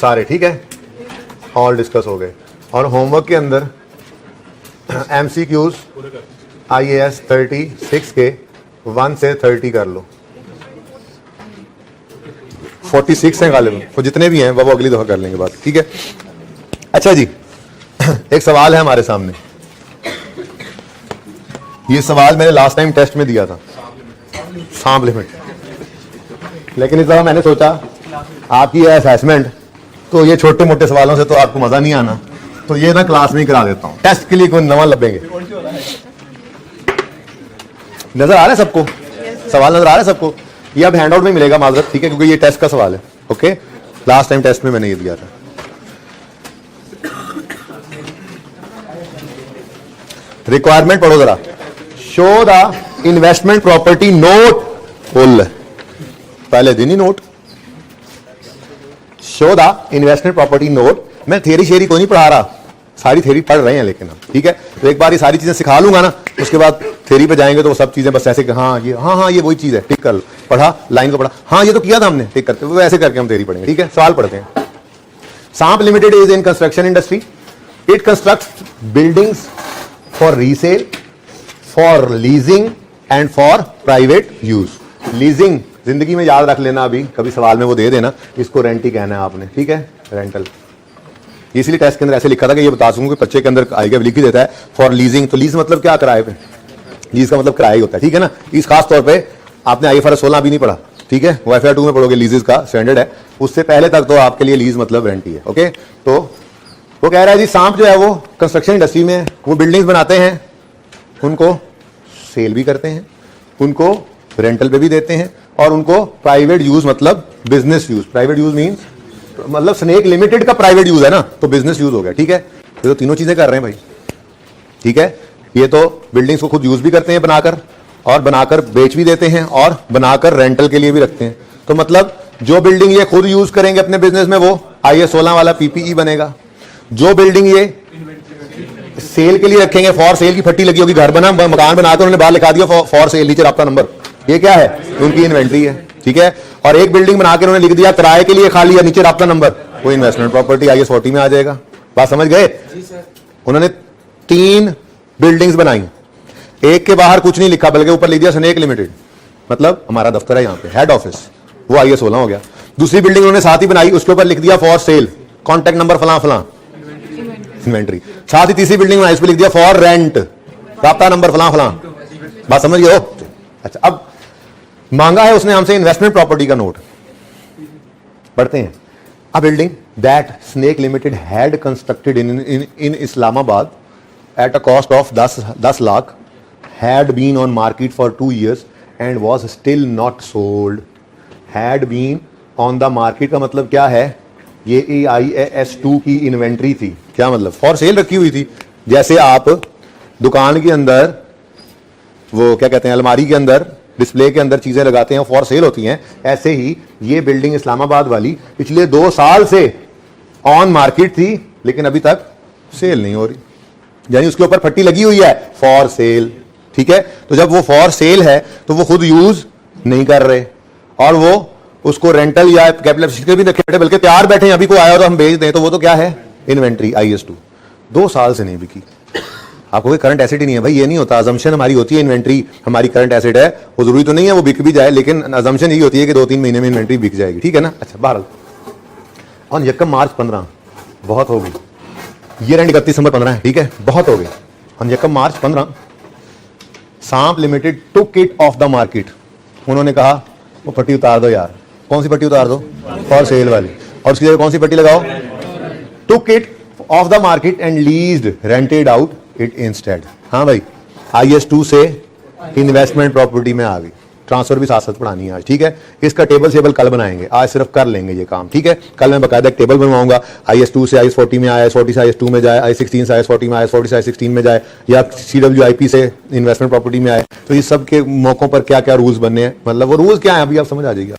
सारे, ठीक है, ऑल डिस्कस हो गए। और होमवर्क के अंदर MCQs IAS 36 के 1 से 30 कर लो। 46 हैं गालिब, तो जितने भी हैं वो अगली दफा कर लेंगे बात, ठीक है। अच्छा जी, एक सवाल है हमारे सामने। ये सवाल मैंने लास्ट टाइम टेस्ट में दिया था, सांप लिमिट, लेकिन इस दफा मैंने सोचा आपकी असेसमेंट तो ये छोटे मोटे सवालों से तो आपको मजा नहीं आना, तो ये ना क्लास में ही करा देता हूं। टेस्ट के लिए कोई नवा लभेंगे। नजर आ रहा है सबको? सवाल नजर आ रहा है सबको? ये अब हैंडआउट में मिलेगा माजरत, ठीक है, क्योंकि ये टेस्ट का सवाल है। ओके, लास्ट टाइम टेस्ट में मैंने ये दिया था। रिक्वायरमेंट पढ़ो जरा। Show the investment property note, पहले दिन ही note. Show the investment property note. मैं थ्योरी शेरी को नहीं पढ़ा रहा, सारी थ्योरी पढ़ रहे हैं लेकिन हम, ठीक है। तो एक बार ये सारी चीजें सिखा लूंगा ना, उसके बाद थ्योरी पे जाएंगे तो वो सब चीजें बस ऐसे, हाँ ये वही चीज है, टिक कर लो, पढ़ा लाइन को पढ़ा, हाँ ये तो किया था हमने, टिक करके, वो ऐसे करके हम थ्योरी पढ़ेंगे, ठीक है। सवाल पढ़ते हैं। Saanp limited is in construction industry. It constructs buildings for resale, for leasing and for private use. Leasing जिंदगी में याद रख लेना, अभी कभी सवाल में वो दे देना, इसको रेंट ही कहना है आपने, ठीक है, रेंटल। इसलिए टेस्ट के अंदर ऐसे लिखा था कि ये बता सकूं कि बच्चे के अंदर आएगा, लिख ही देता है फॉर लीजिंग। तो लीज मतलब क्या? किराए पे। लीज का मतलब किराया ही होता है, ठीक है ना। इस खास तौर पे आपने IFRS 16 भी नहीं पढ़ा, ठीक है, वो FR 2 में पढ़ोगे, लीजेस का स्टैंडर्ड है। उससे पहले तक तो आपके लिए लीज मतलब रेंट ही है, ओके। तो वो कह रहा है जी सांप जो है वो कंस्ट्रक्शन इंडस्ट्री में वो बिल्डिंग्स बनाते हैं, उनको सेल भी करते हैं, उनको रेंटल पे भी देते हैं, और उनको प्राइवेट यूज मतलब business use. Private use means मतलब स्नेक लिमिटेड का प्राइवेट यूज है ना, तो बिजनेस यूज हो गया, ठीक है। तो तीनों चीजें कर रहे हैं भाई, ठीक है। ये तो बिल्डिंग्स को खुद यूज भी करते हैं बनाकर, और बनाकर बेच भी देते हैं, और बनाकर रेंटल के लिए भी रखते हैं। तो मतलब जो बिल्डिंग ये खुद यूज करेंगे अपने बिजनेस में वो IS 16 वाला PPE बनेगा। जो बिल्डिंग ये सेल के लिए रखेंगे, फॉर सेल की फट्टी लगी होगी, घर बना मकान बनाकर उन्होंने बाहर लिखा दिया फॉर सेल, नीचे राब्ता नंबर, ये क्या है? उनकी इन्वेंट्री है, ठीक है। और एक बिल्डिंग बनाकर उन्होंने लिख दिया किराए के लिए खाली है, नीचे राब्ता नंबर, वो इन्वेस्टमेंट प्रॉपर्टी IS 40 में आ जाएगा। बात समझ गए? उन्होंने 3 बिल्डिंग्स बनाई, एक के बाहर कुछ नहीं लिखा बल्कि ऊपर लिख दिया स्नेक लिमिटेड, मतलब हमारा दफ्तर है यहाँ पे, हेड ऑफिस, वो IS 16 हो गया। दूसरी बिल्डिंग उन्होंने साथ ही बनाई, उसके ऊपर लिख दिया फॉर सेल, कॉन्टैक्ट नंबर फलां फलां, इन्वेंट्री। साथ ही तीसरी बिल्डिंग बनाई, उस पर लिख दिया फॉर रेंट, राब्ता नंबर फलां फलां। बात समझ गए हो? अच्छा, अब मांगा है उसने हमसे इन्वेस्टमेंट प्रॉपर्टी का नोट। पढ़ते हैं। A building that Snake limited had constructed in Islamabad at a cost of 10 lakh had been on market for 2 years and was still not sold. Had been on the market का मतलब क्या है? ये AIS 2 की इन्वेंट्री थी। क्या मतलब? फॉर सेल रखी हुई थी। जैसे आप दुकान के अंदर वो क्या कहते हैं, अलमारी के अंदर डिस्प्ले के अंदर चीजें लगाते हैं, फॉर सेल होती हैं, ऐसे ही ये बिल्डिंग इस्लामाबाद वाली पिछले 2 साल से ऑन मार्केट थी लेकिन अभी तक सेल नहीं हो रही, यानी उसके ऊपर फट्टी लगी हुई है फॉर सेल, ठीक है। तो जब वो फॉर सेल है तो वो खुद यूज नहीं कर रहे और वो उसको रेंटल या कैपिटल भी रखे, बल्कि तैयार बैठे हैं, अभी को आया तो हम भेज दें, तो वो तो क्या है? Inventory IS 2। 2 साल से नहीं बिकी। आपको कोई करंट एसेट ही नहीं है भाई, ये नहीं होता। अजम्पशन हमारी होती है इन्वेंट्री हमारी करंट एसेट है, वो जरूरी तो नहीं है वो बिक भी जाए, लेकिन अजम्पशन यही होती है कि 2-3 महीने में इन्वेंट्री बिक जाएगी, ठीक है ना। अच्छा, बहरहाल ऑन यकम मार्च 15, बहुत हो गई, ईयर एंड 31 दिसंबर 15 है, ठीक है, बहुत हो गई। ऑन यकम मार्च 15 सांप limited took it off the market. उन्होंने कहा वो पट्टी उतार दो यार। कौन सी पट्टी उतार दो? फॉर सेल वाली। और उसकी जगह कौन सी पट्टी लगाओ? टुक it off the market and leased rented out it instead. हाँ भाई, IS 2 से इन्वेस्टमेंट प्रॉपर्टी में आ गई। ट्रांसफर भी साथ साथ पढ़ानी है आज, ठीक है। इसका टेबल कल बनाएंगे, आज सिर्फ कर लेंगे ये काम, ठीक है। कल मैं बकायदा एक टेबल बनवाऊंगा, IS 2 से IS 40 में आया, IS 40 से IS 2 में जाए, IS 16 से IS 40 में, IS 40 से IS 16 में जाए, या CWIP से इन्वेस्टमेंट प्रॉपर्टी में आए, तो इस सब के मौकों पर क्या क्या रूल्स बनने हैं, मतलब वो रूल्स क्या है अभी आप समझ आ जाएगा।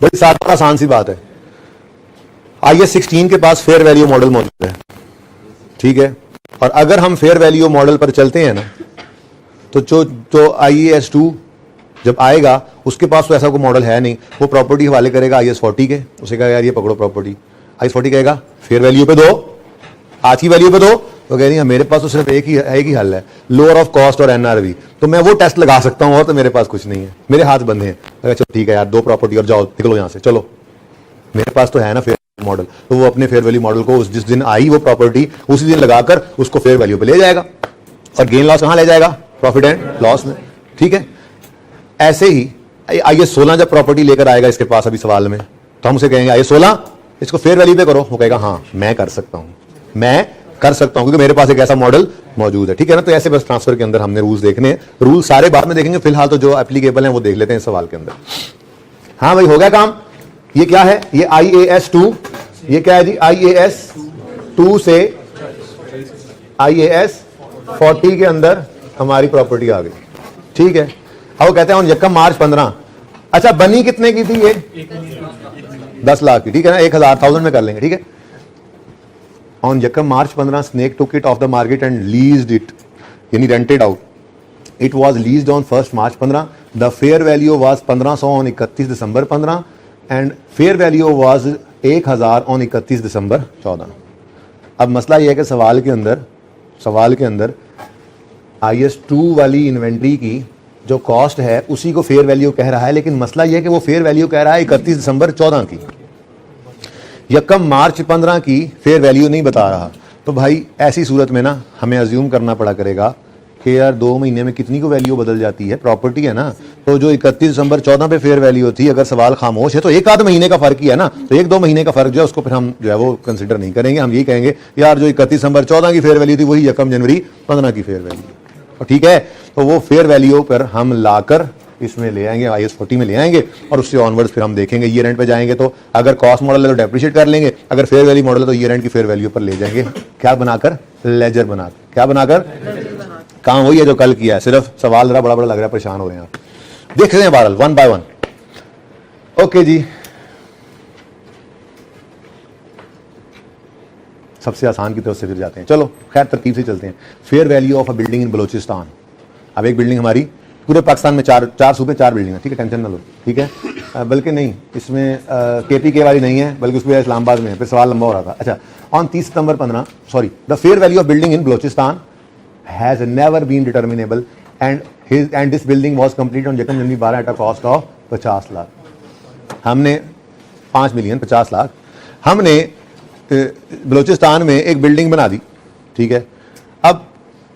बड़ी सारी आसान सी बात है। IS 16 के पास फेयर वैल्यू मॉडल मौजूद है, ठीक है। और अगर हम फेयर वैल्यू मॉडल पर चलते हैं ना, तो IAS 2 जब आएगा उसके पास तो ऐसा कोई मॉडल है नहीं, वो प्रॉपर्टी हवाले करेगा IS 40 के, उसे कहेगा यार ये पकड़ो प्रॉपर्टी, IS 40 कहेगा फेयर वैल्यू पे दो, आज की वैल्यू पे दो, तो कह रही है मेरे पास तो सिर्फ एक ही हल है, लोअर ऑफ कॉस्ट और NRV, तो मैं वो टेस्ट लगा सकता हूं और तो मेरे पास कुछ नहीं है, मेरे हाथ बंधे हैं। चलो ठीक है यार, 2 प्रॉपर्टी और जाओ निकलो यहां से, चलो मेरे पास तो है ना फेयर मॉडल, तो वो अपने फेयर वैल्यू मॉडल को जिस दिन आई वो प्रॉपर्टी उसी दिन लगाकर उसको फेयर वैल्यू पे ले जाएगा, और गेन लॉस कहां ले जाएगा? प्रॉफिट एंड लॉस में, ठीक है। ऐसे ही IS 16 जब प्रॉपर्टी लेकर आएगा इसके पास अभी सवाल में, तो हम उसे कहेंगे IS 16 इसको फेयर वैल्यू पे करो, वो कहेगा हाँ मैं कर सकता हूं क्योंकि मेरे पास एक ऐसा मॉडल मौजूद है, ठीक है ना। तो ऐसे बस ट्रांसफर के अंदर हमने रूल्स देखने हैं, रूल सारे बाद में देखेंगे, फिलहाल तो जो एप्लीकेबल हैं वो देख लेते हैं इस सवाल के अंदर। हाँ भाई, हो गया काम। ये क्या है? ये IAS 2, ये क्या है जी? IAS 2 से IAS 40 के अंदर हमारी प्रॉपर्टी आ गई, ठीक है। अब वो कहते हैं यकम मार्च 15, अच्छा बनी कितने की थी ये? 10 लाख की, ठीक है ना, 1000 में कर लेंगे, ठीक है। ऑन यकम March 15 Snake took it off the market and leased it, यानी rented out. It was leased on 1 March 15, the fair value was 1500 on 31 December 15 and fair value was 1000 on 31 December 14। अब मसला यह है कि सवाल के अंदर IS 2 वाली इन्वेंट्री की जो कॉस्ट है उसी को फेयर वैल्यू कह रहा है, लेकिन मसला यह है कि वो फेयर वैल्यू कह रहा है 31 दिसंबर 14 की, यकम मार्च 15 की फेयर वैल्यू नहीं बता रहा। तो भाई ऐसी सूरत में ना हमें अज्यूम करना पड़ा करेगा कि यार 2 महीने में कितनी को वैल्यू बदल जाती है, प्रॉपर्टी है ना। तो जो 31 दिसंबर 14 पे फेयर वैल्यू थी, अगर सवाल खामोश है तो 1-आध महीने का फर्क ही है ना, तो 1-2 महीने का फर्क जो है उसको फिर हम जो है वो कंसिडर नहीं करेंगे। हम यही कहेंगे यार जो 31 दिसंबर 14 की फेयर वैल्यू थी वही यकम जनवरी 15 की फेयर वैल्यू, ठीक है। तो वो फेयर वैल्यू पर हम लाकर इसमें ले आएंगे, IS40 में ले आएंगे और उससे ऑनवर्ड्स फिर हम देखेंगे। ईयर एंड पे जाएंगे तो अगर कॉस्ट मॉडल है तो डेप्रिशिएट कर लेंगे, अगर फेयर वैल्यू मॉडल है तो ईयर एंड की फेयर वैल्यू पर ले जाएंगे। क्या बनाकर? लेजर बनाकर। क्या बनाकर? काम वही है जो कल किया है, सिर्फ सवाल जरा बड़ा बड़ा लग रहा है, परेशान हो रहे हैं आप। देख रहे हैं बहरहाल वन बाय वन। ओके जी, सबसे आसान की तरफ से फिर जाते हैं। चलो खैर तरतीब से चलते हैं। Fair value of a building in Balochistan. अब एक बिल्डिंग हमारी पूरे पाकिस्तान में चार सूबे 4 बिल्डिंग है, ठीक है, टेंशन ना लो, ठीक है। बल्कि नहीं, इसमें KPK वाली नहीं है, बल्कि उसमें इस्लामाबाद में है, फिर सवाल लंबा हो रहा था। अच्छा, ऑन 30 सितंबर 15 sorry the fair value of building in Balochistan has never been determinable and this building was complete on यकम जनवरी 12 at a cost of 50 lakh. हमने 5 मिलियन 50 लाख हमने बलोचिस्तान में एक बिल्डिंग बना दी, ठीक है। अब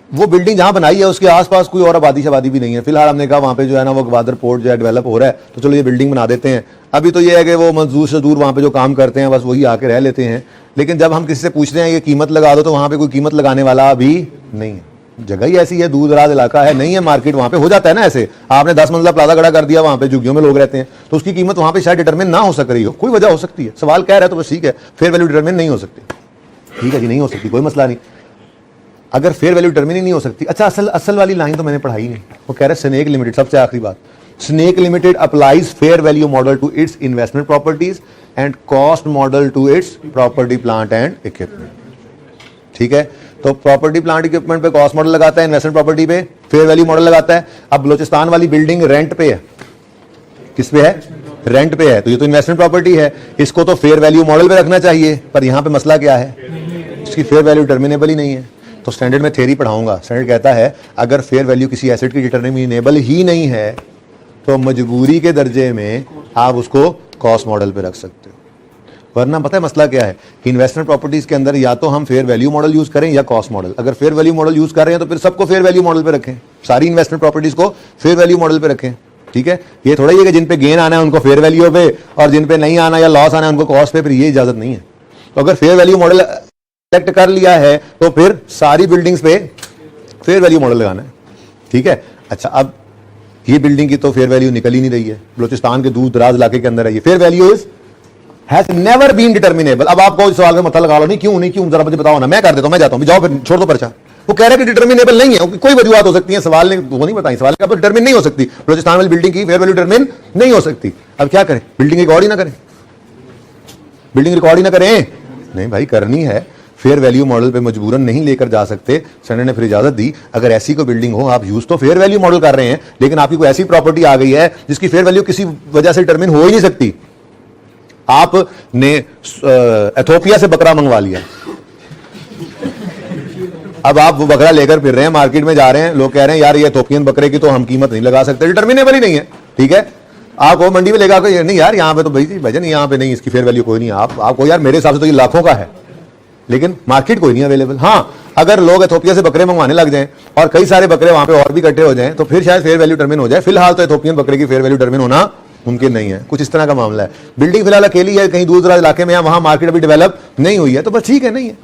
वो बिल्डिंग जहां बनाई है उसके आसपास कोई और आबादी शबादी भी नहीं है। फिलहाल हमने कहा वहां पे जो है ना वो ग्वादर पोर्ट जो है डेवलप हो रहा है, तो चलो ये बिल्डिंग बना देते हैं। अभी तो ये है कि वो मजदूर शजदूर वहां पे जो काम करते हैं बस वही आके रह लेते हैं, लेकिन जब हम किसी से पूछते हैं ये कीमत लगा दो तो वहां पे कोई कीमत लगाने वाला अभी नहीं है। जगह ही ऐसी है, दूर दराज इलाका है, नहीं है मार्केट। वहां पे हो जाता है ना ऐसे, आपने 10 मंजिला प्लाजा खड़ा कर दिया, वहां पे झुग्गियों में लोग रहते हैं, तो उसकी कीमत वहां पे शायद डिटरमिन ना हो सक रही हो, कोई वजह हो सकती है। सवाल कह रहा है तो बस ठीक है, फेयर वैल्यू डिटरमिन नहीं हो सकती, ठीक है जी, नहीं हो सकती, कोई मसला नहीं। अगर फेयर वैल्यू डिटरमिन ही नहीं हो सकती, अच्छा असल वाली लाइन तो मैंने पढ़ाई नहीं। वो कह रहे हैं स्नेक लिमिटेड, सबसे आखिरी बात, snake limited applies fair value model to its investment properties and cost model to its property plant and equipment, ठीक है। तो प्रॉपर्टी प्लांट इक्विपमेंट पे कॉस्ट मॉडल लगाता है, इन्वेस्टमेंट प्रॉपर्टी पे फेयर वैल्यू मॉडल लगाता है। अब बलोचिस्तान वाली बिल्डिंग रेंट पे है, किस पे है? रेंट पे है, तो ये तो इन्वेस्टमेंट प्रॉपर्टी है, इसको तो फेयर वैल्यू मॉडल पे रखना चाहिए, पर यहां पे मसला क्या है? इसकी फेयर वैल्यू डिटर्मिनेबल ही नहीं है। तो स्टैंडर्ड में थ्योरी पढ़ाऊंगा, स्टैंडर्ड कहता है अगर फेयर वैल्यू किसी एसेट की डिटर्मिनेबल ही नहीं है तो मजबूरी के दर्जे में आप उसको कॉस्ट मॉडल पे रख सकते हो। वरना पता है मसला क्या है कि इन्वेस्टमेंट प्रॉपर्टीज के अंदर या तो हम फेयर वैल्यू मॉडल यूज करें या कॉस्ट मॉडल। अगर फेयर वैल्यू मॉडल यूज कर रहे हैं तो फिर सबको फेयर वैल्यू मॉडल पे रखें, सारी इन्वेस्टमेंट प्रॉपर्टीज को फेयर वैल्यू मॉडल पे रखें, ठीक है। ये थोड़ा ही है कि जिन पे गेन आना है उनको फेयर वैल्यू पे और जिन पे नहीं आना या लॉस आना है उनको कॉस्ट पे, फिर ये इजाजत नहीं है। तो अगर फेयर वैल्यू मॉडल सेलेक्ट कर लिया है तो फिर सारी बिल्डिंग्स पे फेयर वैल्यू मॉडल लगाना है, ठीक है। अच्छा, अब ये बिल्डिंग की तो फेयर वैल्यू निकल ही नहीं रही है, बलोचिस्तान के दूर दराज इलाके के अंदर है, ये fair value is has never been determinable. अब आपको इस सवाल में मत लगा लो, नहीं क्यों जरा मुझे बताओ ना, मैं कर देता हूं, मैं जाता हूं, जाओ फिर छोड़ दो पर्चा। वो कह रहे हैं कि डिटर्मिनेबल नहीं है, कोई वजूहत हो सकती है, सवाल ने वो नहीं बताई, सवाल का तो डिटर्मिन नहीं हो सकती, बलोचिस्तान वाली बिल्डिंग की फेयर वैल्यू डिटर्मिन नहीं हो सकती। अब क्या करें? बिल्डिंग रिकॉर्ड ही ना करें, बिल्डिंग रिकॉर्ड ही ना करें? नहीं भाई, करनी है, फेयर वैल्यू मॉडल पे मजबूरन नहीं लेकर जा सकते। स्टैंडर्ड ने फिर इजाजत दी अगर ऐसी कोई बिल्डिंग हो, आप यूज तो फेयर वैल्यू मॉडल कर रहे हैं, लेकिन आपकी कोई ऐसी प्रॉपर्टी आ गई है जिसकी फेयर वैल्यू किसी वजह से डिटरमिन हो ही नहीं सकती। आपने एथोपिया से बकरा मंगवा लिया, अब आप वो बकरा लेकर फिर रहे हैं, मार्केट में जा रहे हैं, लोग कह रहे हैं यार ये एथोपियन बकरे की तो हम कीमत नहीं लगा सकते, डिटर्मिनेबल ही नहीं है, ठीक है। आपको मंडी में लेगा नहीं यार यहाँ पे तो भजन यहाँ पे नहीं, इसकी फेयर वैल्यू कोई नहीं, आपको यार मेरे हिसाब से तो ये लाखों का है, लेकिन मार्केट कोई नहीं अवेलेबल। हाँ, अगर लोग एथोपिया से बकरे मंगवाने लग जाएं और कई सारे बकरे वहां पे और भी इकट्ठे हो जाएं तो फिर शायद फेयर वैल्यू डिटरमिन हो जाए। फिलहाल तो एथोपियन बकरे की फेयर वैल्यू डिटरमिन होना मुमकिन नहीं है, कुछ इस तरह का मामला है। बिल्डिंग फिलहाल अकेली है, कहीं दूर दराज इलाके में, वहां मार्केट अभी डेवलप नहीं हुई है, तो बस ठीक है, नहीं है।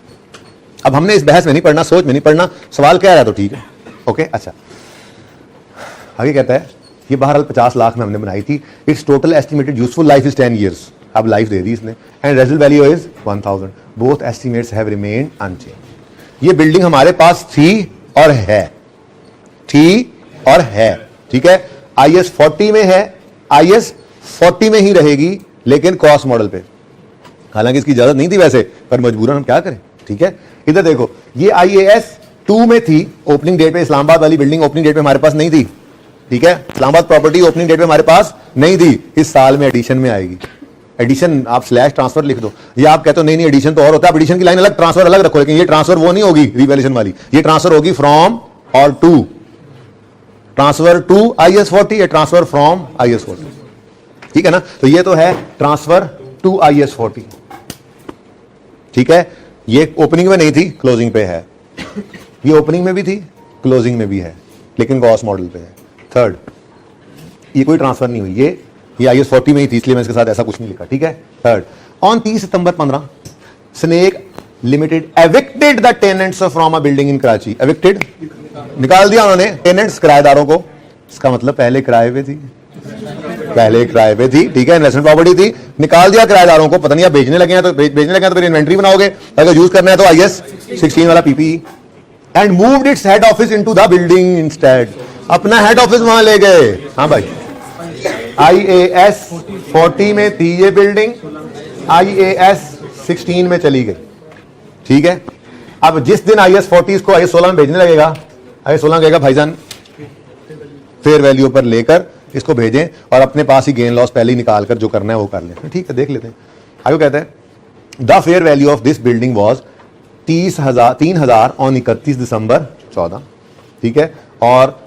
अब हमने इस बहस में नहीं पढ़ना, सोच में नहीं पढ़ना, सवाल कह रहा है तो ठीक है, ओके। अच्छा, आगे कहता है ये बहरहाल 50 लाख में हमने बनाई थी, it's total estimated useful life is 10 years, अब लाइफ दे दी इसने, and residual value is 1000, both estimates have remained unchanged. ये बिल्डिंग हमारे पास थी और है, ठीक है। IS 40 में है, IS 40 में ही रहेगी, लेकिन कॉस्ट मॉडल पे, हालांकि इसकी इजाजत नहीं थी वैसे, पर मजबूरन हम क्या करें, ठीक है। इधर देखो, ये IAS 2 में थी, ओपनिंग डेट पे इस्लामाबाद वाली बिल्डिंग ओपनिंग डेट पे हमारे पास नहीं थी, ठीक है। इस्लामाबाद प्रॉपर्टी ओपनिंग डेट पे हमारे पास नहीं थी, इस साल में एडिशन में आएगी। एडिशन आप स्लैश ट्रांसफर लिख दो, या आप कहते हो नहीं एडिशन तो और होता है, आप एडिशन की लाइन अलग ट्रांसफर अलग रखो, लेकिन ये ट्रांसफर वो नहीं होगी रिवैल्यूएशन वाली, ये ट्रांसफर होगी फ्रॉम और टू, ट्रांसफर टू IS 40 या ट्रांसफर फ्रॉम IS 40, ठीक है ना। तो ये तो है ट्रांसफर टू IS 40, ठीक है। ये ओपनिंग में नहीं थी, क्लोजिंग पे है, ये ओपनिंग में भी थी, क्लोजिंग में भी है, लेकिन कॉस्ट मॉडल पे है। थर्ड, ये कोई ट्रांसफर नहीं हुई, ये IS 40 में ही थी, इसलिए मैं इसके साथ ऐसा कुछ नहीं लिखा, ठीक है। थर्ड, ऑन 30 सितंबर 15 snake limited evicted the tenants from a building in Karachi. Evicted निकाल दिया उन्होंने टेनेंट्स, किराएदारों को इसका मतलब पहले किराए पे थी, पहले किराए पे थी, ठीक है, इन्वेस्टमेंट प्रॉपर्टी थी, निकाल दिया किराएदारों को, पता नहीं आप बेचने लगे हैं तो बेचने लगे हैं तो फिर इन्वेंट्री बनाओगे, अगर यूज करना है तो IAS 16 वाला PPE. And moved its head office into the building instead, अपना हेड ऑफिस वहां ले गए। हाँ भाई, IAS 40 में थी ये बिल्डिंग, IAS 16 में चली गई, ठीक है। अब जिस दिन IAS 40 इसको IAS 16 में भेजने लगेगा, IAS 16 कहेगा भाईजान फेयर वैल्यू पर लेकर इसको भेजें और अपने पास ही गेन लॉस पहले ही निकाल कर जो करना है वो कर लें। ठीक है, देख लेते हैं। आगे कहते हैं the fair value of this building was 3,000 on 31 December 14, ठीक है, और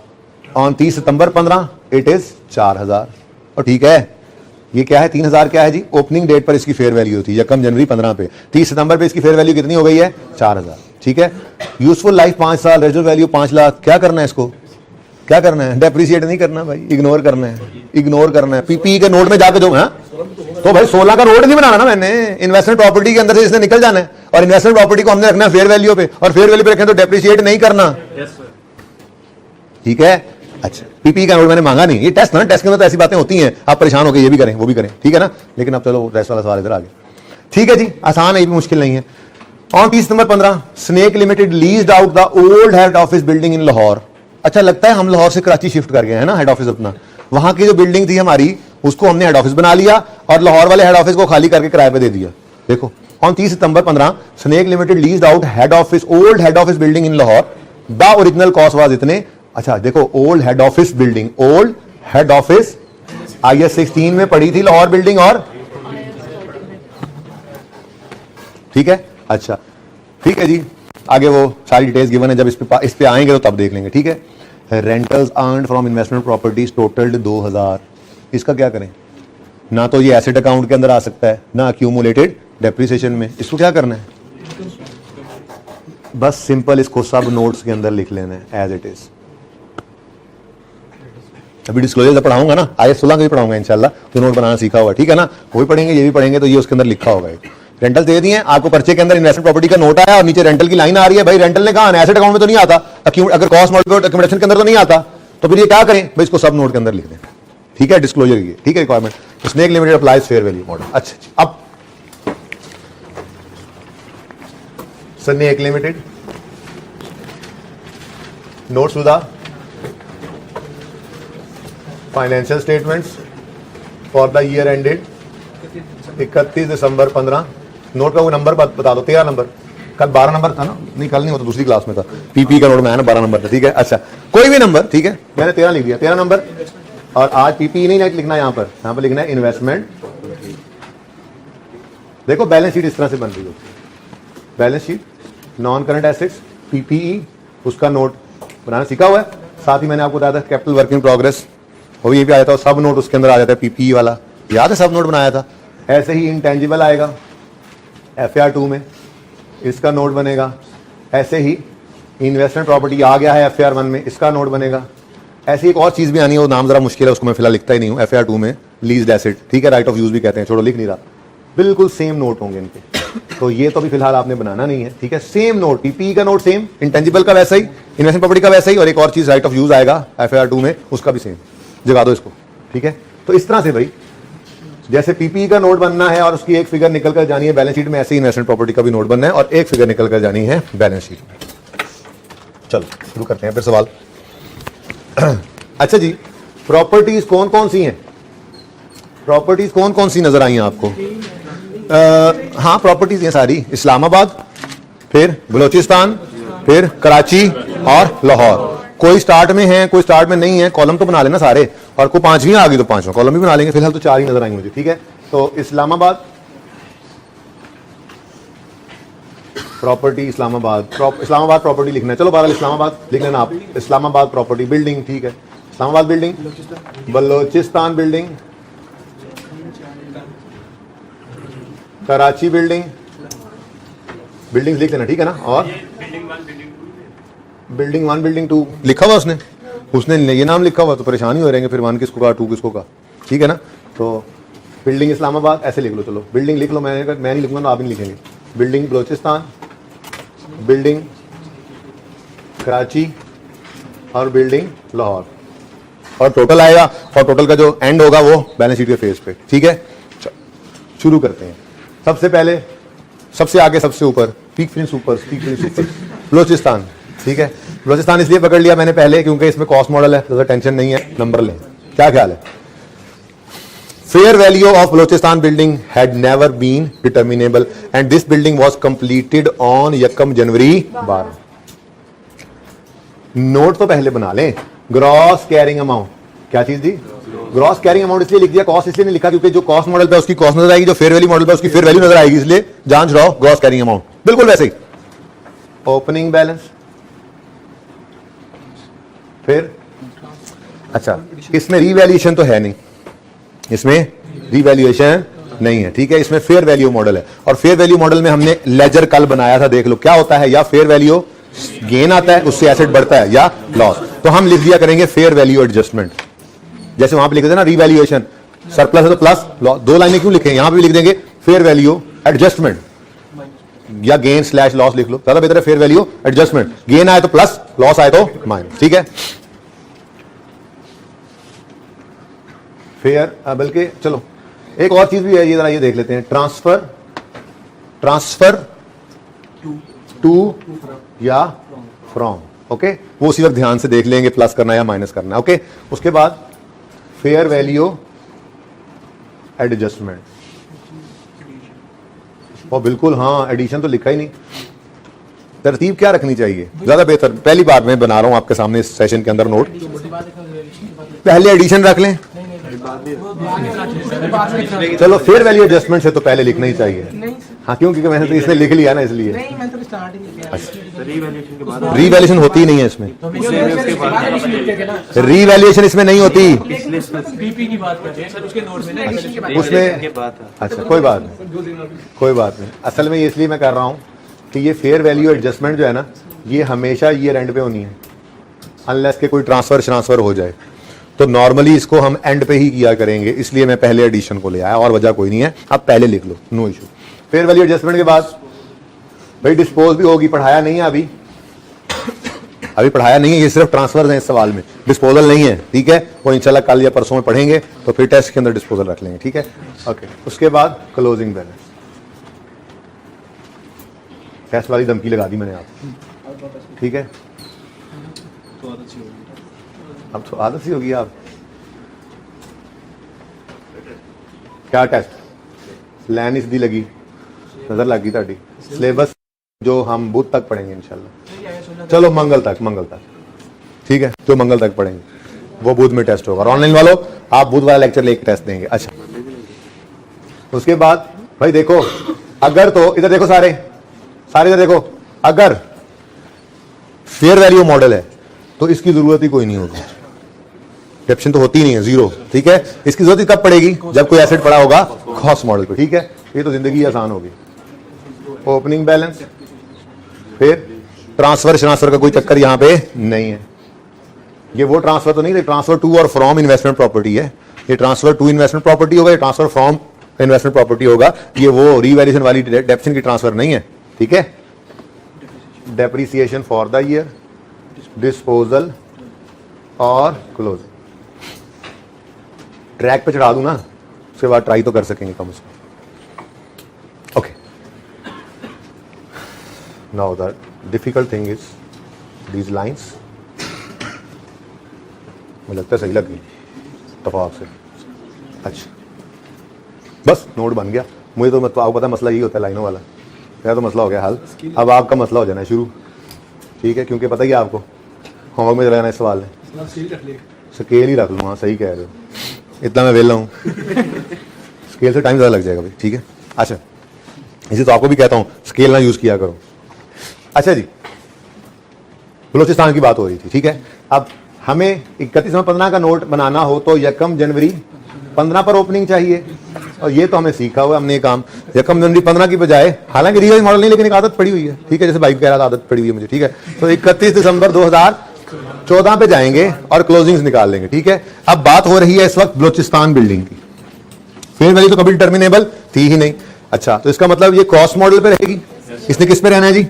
ऑन 30 सितंबर 15 इट इज 4,000। और ठीक है, ये क्या है 3,000 क्या है जी, ओपनिंग डेट पर इसकी फेयर वैल्यू थी, यकम जनवरी 15 पे, 30 सितंबर पे इसकी फेयर वैल्यू कितनी हो गई है 4,000, ठीक है। यूजफुल लाइफ 5 साल, रेजिडुअल वैल्यू 5 लाख। क्या करना है इसको, क्या करना है, डेप्रिसिएट नहीं करना भाई, इग्नोर करना है, इग्नोर करना है। पीपी के नोट में जाकर जो है तो भाई 16 का नोट नहीं बनाना ना मैंने, इन्वेस्टमेंट प्रॉपर्टी के अंदर से इसने निकल जाना है और इन्वेस्टमेंट प्रॉपर्टी को हमने रखना है फेयर वैल्यू पे, और फेयर वैल्यू पे रखें तो डेप्रिसिएट नहीं करना, ठीक है। अच्छा, पीपी का नोट मैंने मांगा नहीं, ये टेस्ट ना, टेस्ट के अंदर तो ऐसी बातें होती हैं, आप परेशान हो गए, ये भी करें वो भी करें, ठीक है ना। लेकिन अब चलो रेस्ट वाला सवाल इधर आ गया, ठीक है जी, आसान है, ये भी मुश्किल नहीं है। ऑन 30 सितंबर 15 snake limited leased out the old head office building in Lahore. अच्छा, लगता है हम लाहौर से कराची शिफ्ट कर गए हैं ना हेड ऑफिस अपना, वहां की जो बिल्डिंग थी हमारी उसको हमने हेड ऑफिस बना लिया और लाहौर वाले हेड ऑफिस को खाली करके किराए पे दे दिया। देखो, ऑन 30 सितंबर 15 snake limited leased out head office, old head office building in Lahore, the original cost was इतने। अच्छा देखो, old head office building, old head office IAS 16 में पड़ी थी लाहौर बिल्डिंग, और ठीक है। अच्छा ठीक है जी, आगे वो सारी डिटेल्स गिवन है, जब इस पे आएंगे तो तब देख लेंगे, ठीक है। Rentals earned from investment properties टोटल्ड 2,000, इसका क्या करें, ना तो ये एसेट अकाउंट के अंदर आ सकता है ना अक्यूमुलेटेड डेप्रिसिएशन में, इसको क्या करना है, बस सिंपल इसको सब नोट्स के अंदर लिख लेना है एज इट इज। अभी डिस्क्लोजर जब पढ़ाऊंगा ना, IAS 16 का भी पढ़ाऊंगा इंशाल्लाह, तो नोट बनाना सीखा हुआ, ठीक है ना, वो भी पढ़ेंगे ये भी पढ़ेंगे, तो ये उसके अंदर लिखा होगा। रेंटल दे दिए आपको, पर्चे के अंदर इन्वेस्टमेंट प्रॉपर्टी का नोट आया और नीचे रेंटल की लाइन आ रही है, भाई रेंटल ने कहा एसेट अकाउंट में तो नहीं आता, अगर कॉस्ट मॉडल अकोमोडेशन के अंदर तो नहीं आता, तो फिर ये क्या करें भाई, इसको सब नोट के अंदर लिख दें, ठीक है, डिस्क्लोजर की, ठीक है, requirement. Snake limited applies fair value model. अच्छा, अब snake limited notes to the financial statements for the year ended 31 December 15। Note का वो नंबर बता दो, 13 नंबर, कल 12 नंबर था ना, नहीं कल नहीं, वो तो दूसरी क्लास में था, पीपी का नोट में आया ना 12 नंबर था, ठीक है। अच्छा, कोई भी नंबर, ठीक है, मैंने 13 लिख दिया, 13 नंबर, और आज पीपी नहीं लिखना, यहाँ पर लिखना है इन्वेस्टमेंट। देखो बैलेंस शीट इस तरह से बन रही होती है, balance sheet, non current assets, PPE, उसका नोट बनाना सीखा हुआ है। साथ ही मैंने आपको बताया था कैपिटल वर्क इन प्रोग्रेस, वो ये भी आया था, सब नोट उसके अंदर आ जाता है, पीपीई वाला याद है, सब नोट बनाया था। ऐसे ही इंटेंजिबल आएगा FAR 2 में, इसका नोट बनेगा। ऐसे ही इन्वेस्टमेंट प्रॉपर्टी आ गया है FAR 1 में, इसका नोट बनेगा। ऐसी एक और चीज़ भी आनी है, वो नाम जरा मुश्किल है, उसको मैं फिलहाल लिखता ही नहीं हूँ, FAR 2 में लीज्ड एसेट, ठीक है, राइट ऑफ यूज भी कहते हैं, छोड़ो लिख नहीं रहा, बिल्कुल सेम नोट होंगे इनके, तो ये तो भी फिलहाल आपने बनाना नहीं है, ठीक है। सेम नोट, पीपीई का नोट सेम, इंटेंजिबल का वैसा ही, इन्वेस्टमेंट प्रॉपर्टी का वैसा ही, और एक और चीज़ राइट ऑफ यूज आएगा FAR 2 में, उसका भी सेम, जगा दो इसको, ठीक है। तो इस तरह से भाई जैसे पीपीई का नोट बनना है और उसकी एक फिगर निकल कर जानी है बैलेंस शीट में, ऐसे ही इन्वेस्टमेंट प्रॉपर्टी का भी नोट बनना है और एक फिगर निकल कर जानी है बैलेंस शीट में। चलो शुरू करते हैं फिर सवाल। अच्छा जी, प्रॉपर्टीज कौन कौन सी हैं, प्रॉपर्टीज कौन कौन सी नजर आई हैं आपको? हाँ, प्रॉपर्टीज हैं सारी, इस्लामाबाद, फिर बलोचिस्तान, फिर कराची और लाहौर। कोई स्टार्ट में है, कोई स्टार्ट में नहीं है, कॉलम तो बना लेना सारे, और कोई 5वीं आ गई तो 5वां कॉलम भी बना लेंगे, फिलहाल तो 4 ही नजर आएंगे मुझे, ठीक है। तो इस्लामाबाद प्रॉपर्टी, इस्लामाबाद प्रॉपर्टी लिखना है, चलो बहरहाल इस्लामाबाद लिख लेना आप, इस्लामाबाद प्रॉपर्टी बिल्डिंग, ठीक है, Islamabad building, Balochistan building, Karachi building, buildings लिख लेना, ठीक है ना। और बिल्डिंग 1 बिल्डिंग 2 लिखा हुआ उसने ये नाम लिखा हुआ, तो परेशानी हो रहेंगे फिर 1 किसको का 2 किसको का, ठीक है ना। तो बिल्डिंग इस्लामाबाद ऐसे लिख लो, चलो बिल्डिंग लिख लो, मैं नहीं लिखूंगा तो आप नहीं लिखेंगे। बिल्डिंग बलोचिस्तान, बिल्डिंग कराची और बिल्डिंग लाहौर, और टोटल आएगा, और टोटल का जो एंड होगा वो बैलेंस शीट के फेज पे। ठीक है, शुरू करते हैं। सबसे पहले सबसे आगे सबसे ऊपर पीक फिनिश ऊपर, पीक फिनिश ऊपर, बलूचिस्तान। ठीक है, बलूचिस्तान इसलिए पकड़ लिया मैंने पहले क्योंकि इसमें कॉस्ट मॉडल है, ज़्यादा टेंशन नहीं है, नंबर लें। क्या ख्याल है? Fair value of Baluchistan building had never been determinable and this building was completed on 1 January 12। Note तो पहले बना लें। ग्रॉस कैरिंग अमाउंट, क्या चीज दी? ग्रॉस कैरिंग अमाउंट इसलिए लिख दिया, कॉस्ट इसलिए नहीं लिखा क्योंकि जो कॉस्ट मॉडल पे उसकी कॉस्ट नजर आएगी, जो फेयर वैल्यू मॉडल पे उसकी फेयर वैल्यू नजर आएगी, इसलिए जान छुड़ाओ ग्रॉस कैरिंग अमाउंट, बिल्कुल वैसे ही। ओपनिंग बैलेंस, फिर अच्छा इसमें रीवैल्यूएशन तो है नहीं, इसमें रीवैल्यूएशन नहीं है। ठीक है, इसमें फेयर वैल्यू मॉडल है, और फेयर वैल्यू मॉडल में हमने लेजर कल बनाया था, देख लो क्या होता है, या फेयर वैल्यू गेन आता है उससे एसेट बढ़ता है, या लॉस। तो हम लिख दिया करेंगे फेयर वैल्यू एडजस्टमेंट, जैसे वहां पे लिख देते ना रीवैल्यूएशन, सरप्लस है तो प्लस, दो लाइनें क्यों लिखें, यहां पे भी लिख देंगे फेयर वैल्यू एडजस्टमेंट, या गेन स्लैश लॉस लिख लो, ज्यादा बेहतर है फेयर वैल्यू एडजस्टमेंट। गेन आए तो प्लस, लॉस आए तो माइनस। ठीक है, फेयर, बल्कि चलो एक और चीज भी है, ये जरा ये देख लेते हैं, ट्रांसफर टू या फ्रॉम। ओके, वो उसी वक्त ध्यान से देख लेंगे प्लस करना है या माइनस करना है। ओके, उसके बाद फेयर वैल्यू एडजस्टमेंट, और बिल्कुल हाँ एडिशन तो लिखा ही नहीं। तरतीब क्या रखनी चाहिए ज्यादा बेहतर, पहली बार मैं बना रहा हूं आपके सामने इस सेशन के अंदर नोट, पहले एडिशन रख लें, चलो फेयर वैल्यू एडजस्टमेंट से तो पहले लिखना ही चाहिए। हाँ क्योंकि मैंने तो इसने लिख लिया ना, इसलिए रीवैल्यूएशन होती ही नहीं है इसमें, रीवैल्यूएशन इसमें नहीं होती उसमें। अच्छा कोई बात नहीं, कोई बात नहीं। असल में इसलिए मैं कर रहा हूं कि ये फेयर वैल्यू एडजस्टमेंट जो है ना, ये हमेशा ईयर एंड पे होनी है, अनलेस के कोई ट्रांसफर हो जाए, तो नॉर्मली इसको हम एंड पे ही किया करेंगे, इसलिए मैं पहले एडिशन को ले आया, और वजह कोई नहीं है, आप पहले लिख लो, no issue. Fair value adjustment के बाद भाई डिस्पोज भी होगी, पढ़ाया नहीं है अभी पढ़ाया नहीं है, ये सिर्फ ट्रांसफर है इस सवाल में, डिस्पोजल नहीं है। ठीक है, वो इंशाल्लाह कल या परसों में पढ़ेंगे, तो फिर टेस्ट के अंदर डिस्पोजल रख लेंगे। ठीक है, ओके। उसके बाद क्लोजिंग बैलेंस, टेस्ट वाली धमकी लगा दी मैंने आपको। ठीक है, अब तो आदत सी होगी। आप क्या टेस्ट लाइन इसदी लगी, नजर लगी ताड़ी, सिलेबस जो हम बुध तक पढ़ेंगे इंशाल्लाह, चलो मंगल तक। ठीक है, जो मंगल तक पढ़ेंगे वो बुध में टेस्ट होगा, और ऑनलाइन वालों आप बुध वाला लेक्चर लेके टेस्ट देंगे। अच्छा, उसके बाद भाई देखो, अगर तो इधर देखो, सारे इधर देखो, अगर फेयर वैल्यू मॉडल है तो इसकी जरूरत ही कोई नहीं होगी, एक्सेप्शन तो होती ही नहीं है, जीरो। ठीक है, इसकी जरूरत कब पड़ेगी, जब कोई एसेट पड़ा होगा कॉस्ट मॉडल पे। ठीक है, ये तो जिंदगी आसान होगी। ओपनिंग बैलेंस, फिर ट्रांसफर का कोई चक्कर यहां पे नहीं है, ये वो ट्रांसफर तो नहीं है, ट्रांसफर टू और फ्रॉम इन्वेस्टमेंट प्रॉपर्टी है, ये ट्रांसफर टू इन्वेस्टमेंट प्रॉपर्टी होगा, ये ट्रांसफर फ्रॉम इन्वेस्टमेंट प्रॉपर्टी होगा, ये वो रीवैल्यूएशन वाली डेप्शन की ट्रांसफर नहीं है। ठीक है, depreciation for the year, disposal और क्लोजिंग, ट्रैक पे चढ़ा दूं ना, उसके बाद ट्राई तो कर सकेंगे कम से कम। Okay, now the difficult thing is these lines, मुझे लगता है सही लग गई तफाक से। अच्छा, बस नोट बन गया। मुझे तो आपको पता है मसला यही होता है लाइनों वाला, मेरा तो मसला हो गया हल, अब आपका मसला हो जाना है शुरू। ठीक है, क्योंकि पता ही आपको होमवर्क में चला जाना इस सवाल ने, स्केल ही रख लूँ। हाँ सही कह रहे हो, इतना मैं वेला हूँ, स्केल से टाइम ज़्यादा लग जाएगा भाई। ठीक है, अच्छा इसी तो आपको भी कहता हूँ स्केल ना यूज़ किया करो। अच्छा जी, बलूचिस्तान की बात हो रही थी। ठीक है, अब हमें 31/15 का नोट बनाना हो तो 1 जनवरी 15 पर ओपनिंग चाहिए, और ये तो हमें सीखा हुआ हमने ये काम 1 जनवरी 15 की बजाय, हालांकि रिवाइज मॉडल नहीं लेकिन एक आदत पड़ी हुई है। ठीक है, जैसे भाई कह रहा था आदत पड़ी हुई है मुझे। ठीक है, तो 31 दिसंबर 2014 पे जाएंगे और क्लोजिंग्स निकाल लेंगे। ठीक है, अब बात हो रही है इस वक्त बलूचिस्तान बिल्डिंग की, फेयर वैल्यू तो कभी डिटर्मिनेबल थी ही नहीं। अच्छा, तो इसका मतलब ये कॉस्ट मॉडल पे रहेगी, इसने किस पे रहना है जी।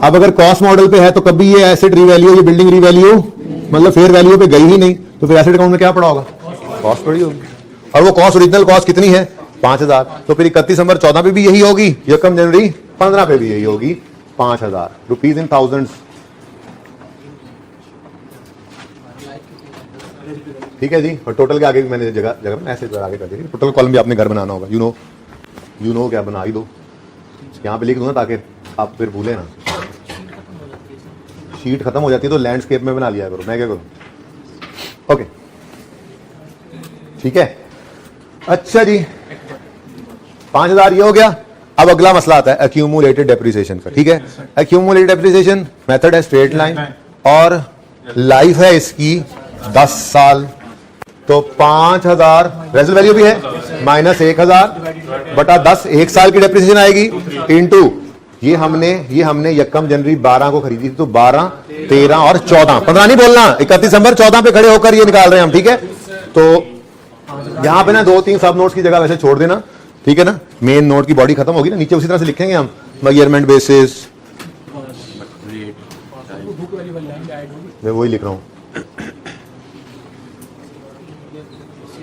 अब अगर कॉस्ट मॉडल पे है तो कभी ये एसेट रीवैल्यू, ये बिल्डिंग रीवैल्यू मतलब फेयर वैल्यू पे गई ही नहीं, तो फिर एसेट अकाउंट में क्या पड़ा होगा? कॉस्ट पड़ी होगी। और वो कॉस्ट, ओरिजिनल कॉस्ट कितनी है? 5000। तो फिर 31 दिसंबर 14 पे भी यही होगी, यकम जनवरी 15 पे भी यही होगी, 5000 रुपीज इन थाउजेंड्स। ठीक है जी। और टोटल के आगे भी मैंने जगह जगह ऐसे आगे कर दी, टोटल कॉलम भी आपने घर बनाना होगा। यू नो क्या बना ही दो, यहाँ पे लिख दो ना ताकि आप फिर भूले ना। शीट खत्म हो जाती है तो लैंडस्केप में बना लिया करो, मैं क्या करूं? ओके ठीक है। अच्छा जी 5000 ये हो गया। अब अगला मसला आता है एक्यूमुलेटेड डेप्रिसिएशन का। ठीक है, एक्यूमुलेटेड डेप्रिसिएशन मेथड है स्ट्रेट लाइन और लाइफ है इसकी 10 साल। तो 5000 रेजल वैल्यू भी है माइनस 1000 बटा 10, 1 साल की डेप्रिसिएशन आएगी इनटू ये हमने यकम जनवरी 12 को खरीदी थी, तो 12, 13 और 14, 15 नहीं बोलना, 31 दिसंबर 14 पे खड़े होकर ये निकाल रहे हैं हम। ठीक है, तो यहां पे ना 2-3 सब नोट्स की जगह वैसे छोड़ देना। ठीक है ना, मेन नोट की बॉडी खत्म होगी ना, नीचे उसी तरह से लिखेंगे हम मेजरमेंट बेसिस, मैं वही लिख रहा हूं।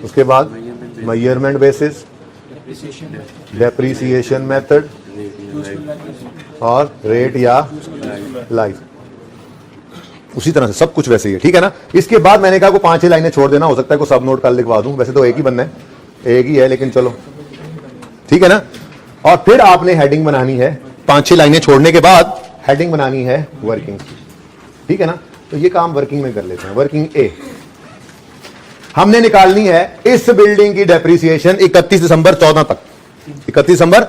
उसके बाद मेजरमेंट बेसिस, डेप्रिसिएशन मेथड और रेट या लाइफ, उसी तरह से सब कुछ वैसे ही है। ठीक है ना। इसके बाद मैंने कहा को 5-6 लाइनें छोड़ देना, हो सकता है को सब नोट कल लिखवा दूं, वैसे तो एक ही बनना है, एक ही है, लेकिन चलो ठीक है ना। और फिर आपने हेडिंग बनानी है, 5-6 लाइनें छोड़ने के बाद हेडिंग बनानी है वर्किंग। ठीक है ना, तो ये काम वर्किंग में कर लेते हैं। वर्किंग ए, हमने निकालनी है इस बिल्डिंग की डेप्रिसिएशन 31 दिसंबर 14 तक। 31 दिसंबर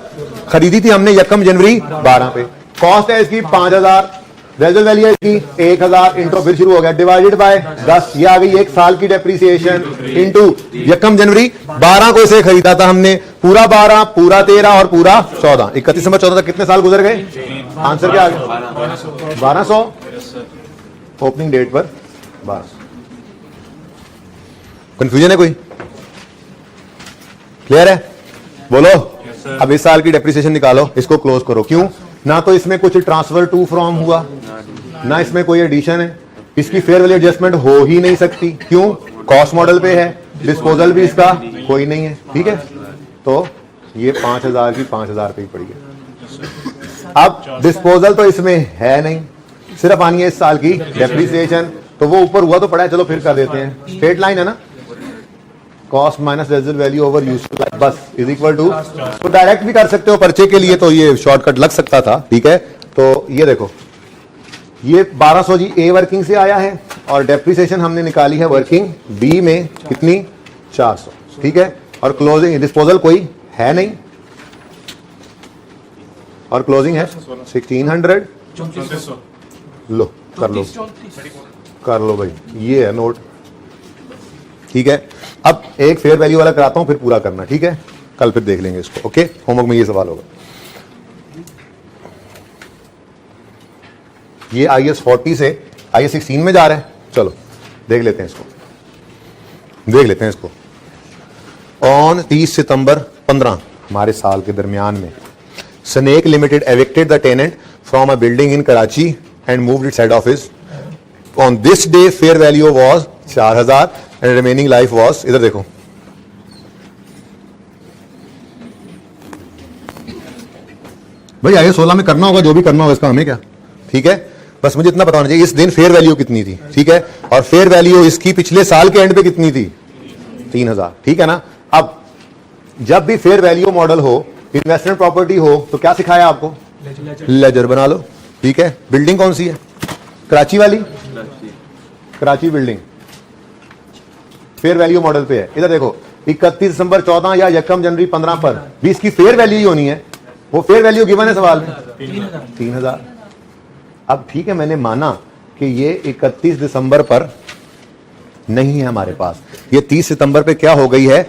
खरीदी थी हमने, यकम जनवरी 12 पे। कॉस्ट है इसकी 5000, रेजल वैल्यू है इसकी 1000 इंटू, फिर शुरू हो गया डिवाइडेड बाय 10, ये आ गई 1 साल की डेप्रिसिएशन इंटू यकम जनवरी 12 को इसे खरीदा था हमने, पूरा 12, पूरा 13 और पूरा 14। 31 दिसंबर 14 तक कितने साल गुजर गए? आंसर क्या आ गया? 1200। ओपनिंग डेट पर 1200। कंफ्यूजन है कोई? क्लियर है? बोलो। अब इस साल की डेप्रिसिएशन निकालो, इसको क्लोज करो। क्यों? ना तो इसमें कुछ ट्रांसफर टू फ्रॉम हुआ, ना इसमें कोई एडिशन है, इसकी फेयर वैल्यू एडजस्टमेंट हो ही नहीं सकती। क्यों? कॉस्ट मॉडल पे है, डिस्पोजल भी इसका कोई नहीं है। ठीक है, तो ये 5000 की 5000 पे ही पड़ी है। अब डिस्पोजल तो इसमें है नहीं, सिर्फ आनी है इस साल की डेप्रिसिएशन, तो वो ऊपर हुआ तो पड़ा है, चलो फिर कर देते हैं। स्ट्रेट लाइन है ना, cost minus resale value over useful life बस इज इक्वल टू, तो डायरेक्ट भी कर सकते हो पर्चे के लिए, तो ये शॉर्टकट लग सकता था। ठीक है, तो ये देखो, ये 1200 जी ए वर्किंग से आया है और डेप्रिसिएशन हमने निकाली है वर्किंग बी में कितनी? 400। ठीक है, और क्लोजिंग डिस्पोजल कोई है नहीं और क्लोजिंग है 1600। लो कर लो भाई, ये है नोट। ठीक है, अब एक फेयर वैल्यू वाला कराता हूं, फिर पूरा करना। ठीक है, कल फिर देख लेंगे इसको। ओके, होमवर्क में ये सवाल होगा। ये IS 40 से IS 16 में जा रहा है, चलो देख लेते हैं इसको। ऑन 30 सितंबर 15 हमारे साल के दरमियान में snake limited evicted the tenant from a building in Karachi and moved its head office. On this day fair value was 4000 and remaining life was, इधर देखो, भाई IS 16 में करना होगा जो भी करना होगा, इसका हमें क्या। ठीक है, बस मुझे इतना पता होना चाहिए इस दिन फेयर वैल्यू कितनी थी। ठीक है, और फेयर वैल्यू इसकी पिछले साल के एंड पे कितनी थी? 3000। ठीक है ना। अब जब भी फेयर वैल्यू मॉडल हो, इन्वेस्टमेंट प्रॉपर्टी हो, तो क्या सिखाया आपको? लेजर बना लो। ठीक है, बिल्डिंग कौन सी है? कराची वाली, Karachi building fair value model पे है। इधर देखो, 31 दिसंबर 14 या यकम जनवरी 15 पर भी इसकी फेयर वैल्यू ही होनी है। वो फेयर वैल्यू गिवन है सवाल में 3000। अब ठीक है, मैंने माना कि ये 31 दिसंबर पर नहीं है हमारे पास, ये 30 सितंबर पे क्या हो गई है?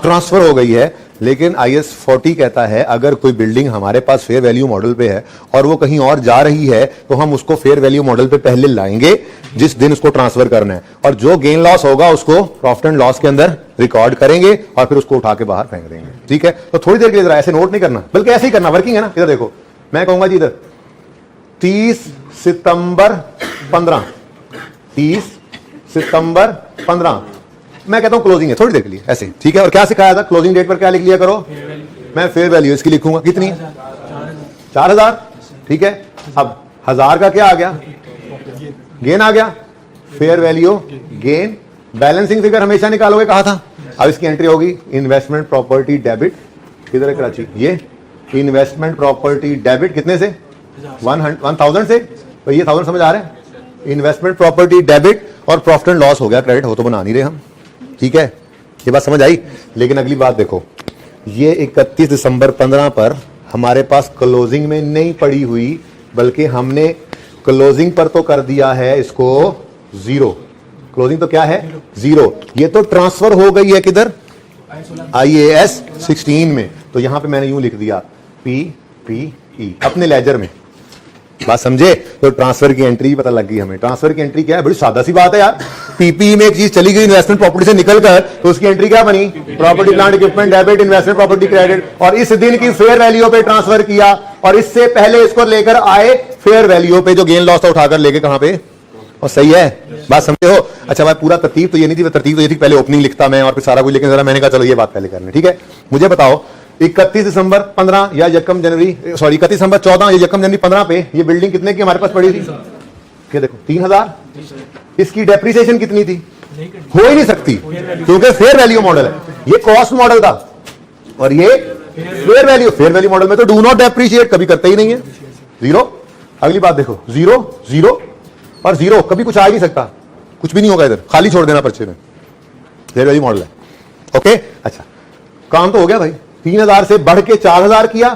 ट्रांसफर हो गई है। लेकिन IS 40 कहता है अगर कोई बिल्डिंग हमारे पास फेयर वैल्यू मॉडल पे है और वो कहीं और जा रही है, तो हम उसको फेयर वैल्यू मॉडल पे पहले लाएंगे जिस दिन उसको ट्रांसफर करना है, और जो गेन लॉस होगा उसको प्रॉफिट एंड लॉस के अंदर रिकॉर्ड करेंगे और फिर उसको उठा के बाहर फेंक देंगे। ठीक है, तो थोड़ी देर के लिए ऐसे नोट नहीं करना, बल्कि ऐसे ही करना। वर्किंग है ना, इधर देखो, मैं कहूंगा जी इधर 30 सितंबर 15, 30 सितंबर 15, मैं कहता हूं क्लोजिंग है, थोड़ी देर के लिए ऐसे, ठीक है। और क्या सिखाया था, क्लोजिंग डेट पर क्या लिख लिया करो, मैं फेयर वैल्यू इसकी लिखूंगा, कितनी 4000, ठीक है। अब 1000 का क्या आ गया, गेन आ गया, fair value gain, balancing figure हमेशा निकालोगे, कहा था। अब इसकी एंट्री होगी इन्वेस्टमेंट प्रॉपर्टी डेबिट, किधर है कराची, ये इन्वेस्टमेंट प्रॉपर्टी डेबिट कितने से, 1000 से, तो ये 1000 समझ आ रहा है, इन्वेस्टमेंट प्रॉपर्टी डेबिट, और प्रॉफिट एंड लॉस हो गया क्रेडिट, हो तो बना नहीं रहे हम, ठीक है, ये बात समझ आई। लेकिन अगली बात देखो, ये 31 दिसंबर 15 पर हमारे पास क्लोजिंग में नहीं पड़ी हुई, बल्कि हमने क्लोजिंग पर तो कर दिया है इसको जीरो, क्लोजिंग तो क्या है जीरो, ये तो ट्रांसफर हो गई है किधर, IAS 16 में, तो यहां पे मैंने यूं लिख दिया PPE अपने लेजर में, बात समझे। तो ट्रांसफर की एंट्री पता लग गई हमें, ट्रांसफर की एंट्री क्या है, बड़ी सादा सी बात है यार, PPE में एक चीज चली गई इन्वेस्टमेंट प्रॉपर्टी से निकलकर, तो उसकी एंट्री क्या बनी, property plant equipment debit investment property credit, और इस दिन की फेयर वैल्यू पे ट्रांसफर किया, और इससे पहले इसको लेकर आए फेयर वैल्यू पे, जो गेन लॉस था उठाकर लेके कहां पे, और सही है, बात समझे हो। अच्छा भाई पूरा तरतीब तो ये नहीं थी, तरतीब तो ये थी पहले ओपनिंग लिखता मैं और फिर सारा कुछ, लेकिन जरा मैंने कहा चलो ये बात पहले करनी, ठीक है। मुझे बताओ 31 दिसंबर 15 या यकम जनवरी, सॉरी 31 दिसंबर 14 या यकम जनवरी 15 पे ये बिल्डिंग कितने की हमारे पास पड़ी थी, क्या देखो 3000, इसकी डेप्रिसिएशन कितनी थी, हो ही नहीं सकती, क्योंकि फेयर वैल्यू मॉडल है, ये कॉस्ट मॉडल था और ये फेयर वैल्यू मॉडल में तो डू नॉट डेप्रिशिएट कभी करते ही नहीं है, जीरो। अगली बात देखो, जीरो जीरो और जीरो, कभी कुछ आ ही नहीं सकता, कुछ भी नहीं होगा इधर, खाली छोड़ देना पर्चे में, फेयर वैल्यू मॉडल है, ओके। अच्छा काम तो हो गया भाई, 3000 से बढ़ के 4000 किया,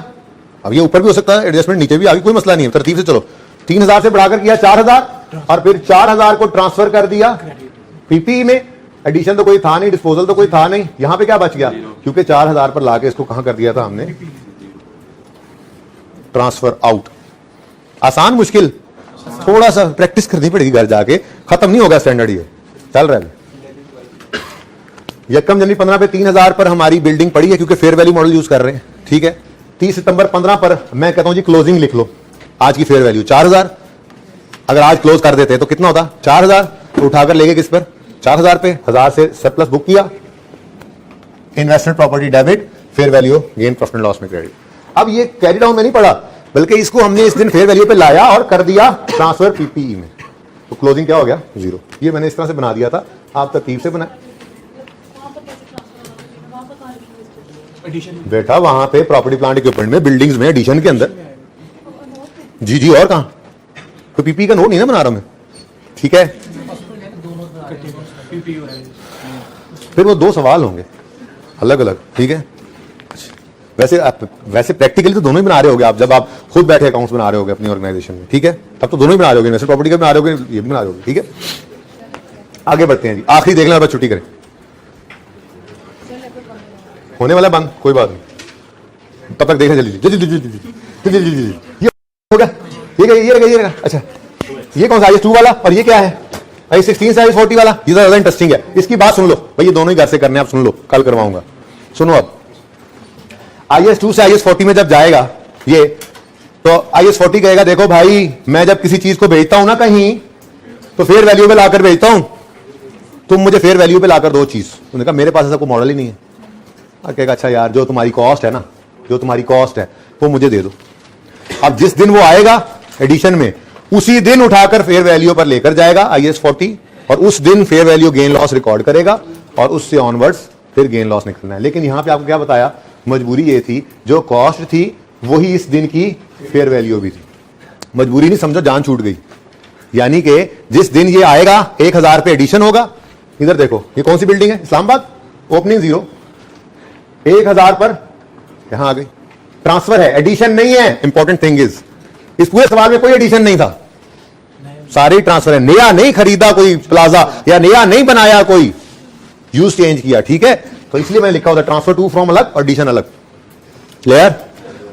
अब ये ऊपर भी हो सकता है एडजस्टमेंट, नीचे भी आगे, कोई मसला नहीं है, तरतीब से चलो। 3000 से बढ़ाकर किया 4000, और फिर 4000 को ट्रांसफर कर दिया PPE में, एडिशन तो कोई था नहीं, डिस्पोजल तो कोई था नहीं, यहां पे क्या बच गया, क्योंकि 4000 पर लाके इसको कहां कर दिया था हमने, ट्रांसफर आउट। आसान मुश्किल, थोड़ा सा प्रैक्टिस करनी पड़ेगी घर जाके, खत्म नहीं होगा स्टैंडर्ड, ये चल रहा है। यकम जनवरी 15 पे 3000 पर हमारी बिल्डिंग पड़ी है, क्योंकि फेयर वैल्यू मॉडल यूज कर रहे हैं, ठीक है। 30 सितंबर 15 पर मैं कहता हूं जी क्लोजिंग लिख लो, आज की फेयर वैल्यू 4000, अगर आज क्लोज कर देते तो कितना होता 4000, तो उठाकर लेके किस पर 4000 पे, 1000 से सरप्लस बुक किया, investment property debit, fair value gain profit and loss में क्रेडिट। अब ये कैरी डाउन में नहीं पड़ा, बल्कि इसको हमने इस दिन फेयर वैल्यू पे लाया और कर दिया ट्रांसफर PPE में, तो क्लोजिंग क्या हो गया जीरो। ये मैंने इस तरह से बना दिया था, आप तरतीब से बनाए बेटा, वहां पे प्रॉपर्टी प्लांट इक्विपमेंट में, बिल्डिंग्स में, एडिशन के अंदर, जी जी, और कहां, तो PPE का नोट नहीं ना बना रहा मैं, ठीक है। फिर वो दो सवाल होंगे अलग अलग, ठीक है। वैसे प्रैक्टिकली तो दोनों ही बना रहे होगे आप, जब आप खुद बैठे अकाउंट्स बना रहे होगे अपनी ऑर्गेनाइजेशन में, ठीक है, तब तो दोनों ही बना रहे होगे, इन्वेस्टमेंट प्रॉपर्टी का बना रहे होगे, ये भी बना रहे होगे, ठीक है। आगे बढ़ते हैं जी, आखिरी देख लेना, छुट्टी करें, होने वाला बंद, कोई बात नहीं, तब तक देखें, जल्दी जल्दी, ये हो गया, ये रहा। अच्छा ये कौन सा IAS 2 वाला, और ये क्या है IAS 16 से IAS 40 वाला, ये ज्यादा इंटरेस्टिंग है, इसकी बात सुन लो भाई, ये दोनों ही घर से करने, आप सुन लो, कल करवाऊंगा, सुनो। अब IAS 2 से IAS 40 में जब जाएगा ये, तो IAS 40 कहेगा देखो भाई, मैं जब किसी चीज को भेजता हूं ना कहीं, तो फेयर वैल्यू पे लाकर भेजता हूं, तुम मुझे फेयर वैल्यू पे लाकर दो चीज। उन्होंने कहा मेरे पास ऐसा कोई मॉडल ही नहीं है। कहेगा अच्छा यार, जो तुम्हारी कॉस्ट है ना, जो तुम्हारी कॉस्ट है वो मुझे दे दो। अब जिस दिन वो आएगा एडिशन में, उसी दिन उठाकर फेयर वैल्यू पर लेकर जाएगा IAS 40, और उस दिन fair value gain loss record करेगा, और उससे ऑनवर्ड्स फिर गेन लॉस निकलना है। लेकिन यहां पे आपको क्या बताया, मजबूरी ये थी, जो कॉस्ट थी वही इस दिन की फेयर वैल्यू भी थी। मजबूरी नहीं समझो, जान छूट गई। यानी कि जिस दिन ये आएगा 1000 पे एडिशन होगा, इधर देखो ये कौन सी बिल्डिंग है, इस्लामाबाद, ओपनिंग 0, 1000 पर यहां आ गई, ट्रांसफर है, एडिशन नहीं है। इंपॉर्टेंट थिंग इज, इस पूरे सवाल में कोई एडिशन नहीं था, सारे ट्रांसफर है, नया नहीं खरीदा कोई प्लाजा, या नया नहीं बनाया कोई, यूज चेंज किया, ठीक है। तो इसलिए मैंने लिखा होता ट्रांसफर टू फ्रॉम अलग और एडिशन अलग, क्लियर।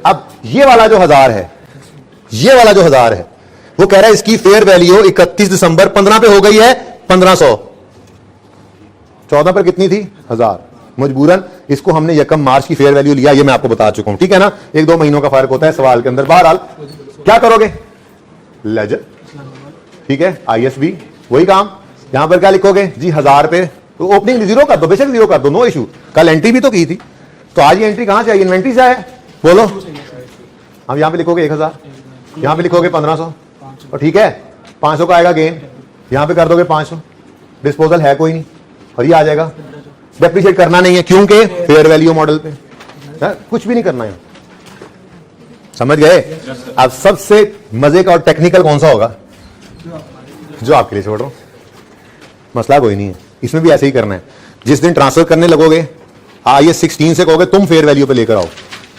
अब ये वाला जो 1000 है, ये वाला जो 1000 है, वो कह रहा है इसकी फेयर वैल्यू 31 दिसंबर 15 पे हो गई है 1500, 14 पर कितनी थी 1000। मजबूरन इसको हमने यकम मार्च की फेयर वैल्यू लिया, ये मैं आपको बता चुका हूं, ठीक है ना। 1-2 महीनों का फर्क होता है सवाल के अंदर। बहरहाल क्या करोगे, लेजर, ठीक है, IAS भी वही काम, यहां पर क्या लिखोगे जी 1000 पे, तो ओपनिंग जीरो कर दो, बेशक जीरो कर दो, नो इशू। कल एंट्री भी तो की थी, तो आज ये एंट्री कहां से आई, इन्वेंट्री से आया, बोलो। अब यहां पे लिखोगे 1000, यहां पे लिखोगे 1500, और ठीक है 500 का आएगा गेन, यहां पे कर दोगे 500, डिस्पोजल है कोई नहीं, और ये आ जाएगा। डेप्रिशिएट करना नहीं है क्योंकि फेयर वैल्यू मॉडल पे कुछ भी नहीं करना है, समझ गए। अब सबसे मजे का और टेक्निकल कौन सा होगा, जो आपके लिए छोड़ रहा हूं, मसला कोई नहीं है, इसमें भी ऐसे ही करना है। जिस दिन ट्रांसफर करने लगोगे ये 16 से कहोगे तुम फेयर वैल्यू पे लेकर आओ,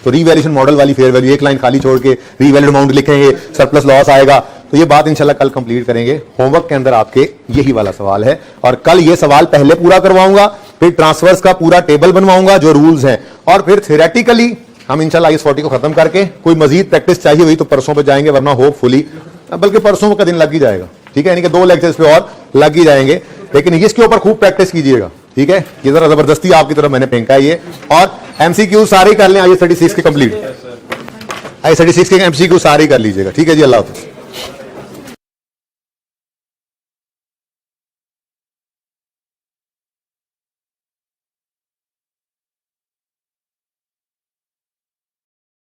तो रीवैल्यूएशन मॉडल वाली फेयर वैल्यू, एक लाइन खाली छोड़ के रीवैल्यूड अमाउंट लिखेंगे, सरप्लस लॉस आएगा। तो ये बात इंशाल्लाह कल कंप्लीट करेंगे। होमवर्क के अंदर आपके यही वाला सवाल है, और कल ये सवाल पहले पूरा करवाऊंगा, फिर ट्रांसफर्स का पूरा टेबल बनवाऊंगा जो रूल्स हैं, और फिर थ्योरेटिकली हम इंशाल्लाह इस 40 को खत्म करके, कोई मजीद प्रैक्टिस चाहिए हुई तो परसों पे जाएंगे, वरना होपफुली बल्कि परसों का दिन लग ही जाएगा, ठीक है, यानी कि 2 लेक्चर्स पे और लग ही जाएंगे, लेकिन इसके ऊपर खूब प्रैक्टिस कीजिएगा, ठीक है। ये जरा जबरदस्ती आपकी तरफ मैंने फेंका है ये, और एमसीक्यू सारे कर लें, IAS 36 के कंप्लीट, IAS 36 के एमसीक्यू सारे कर लीजिएगा, ठीक है जी। अल्लाह हाफ़िज़।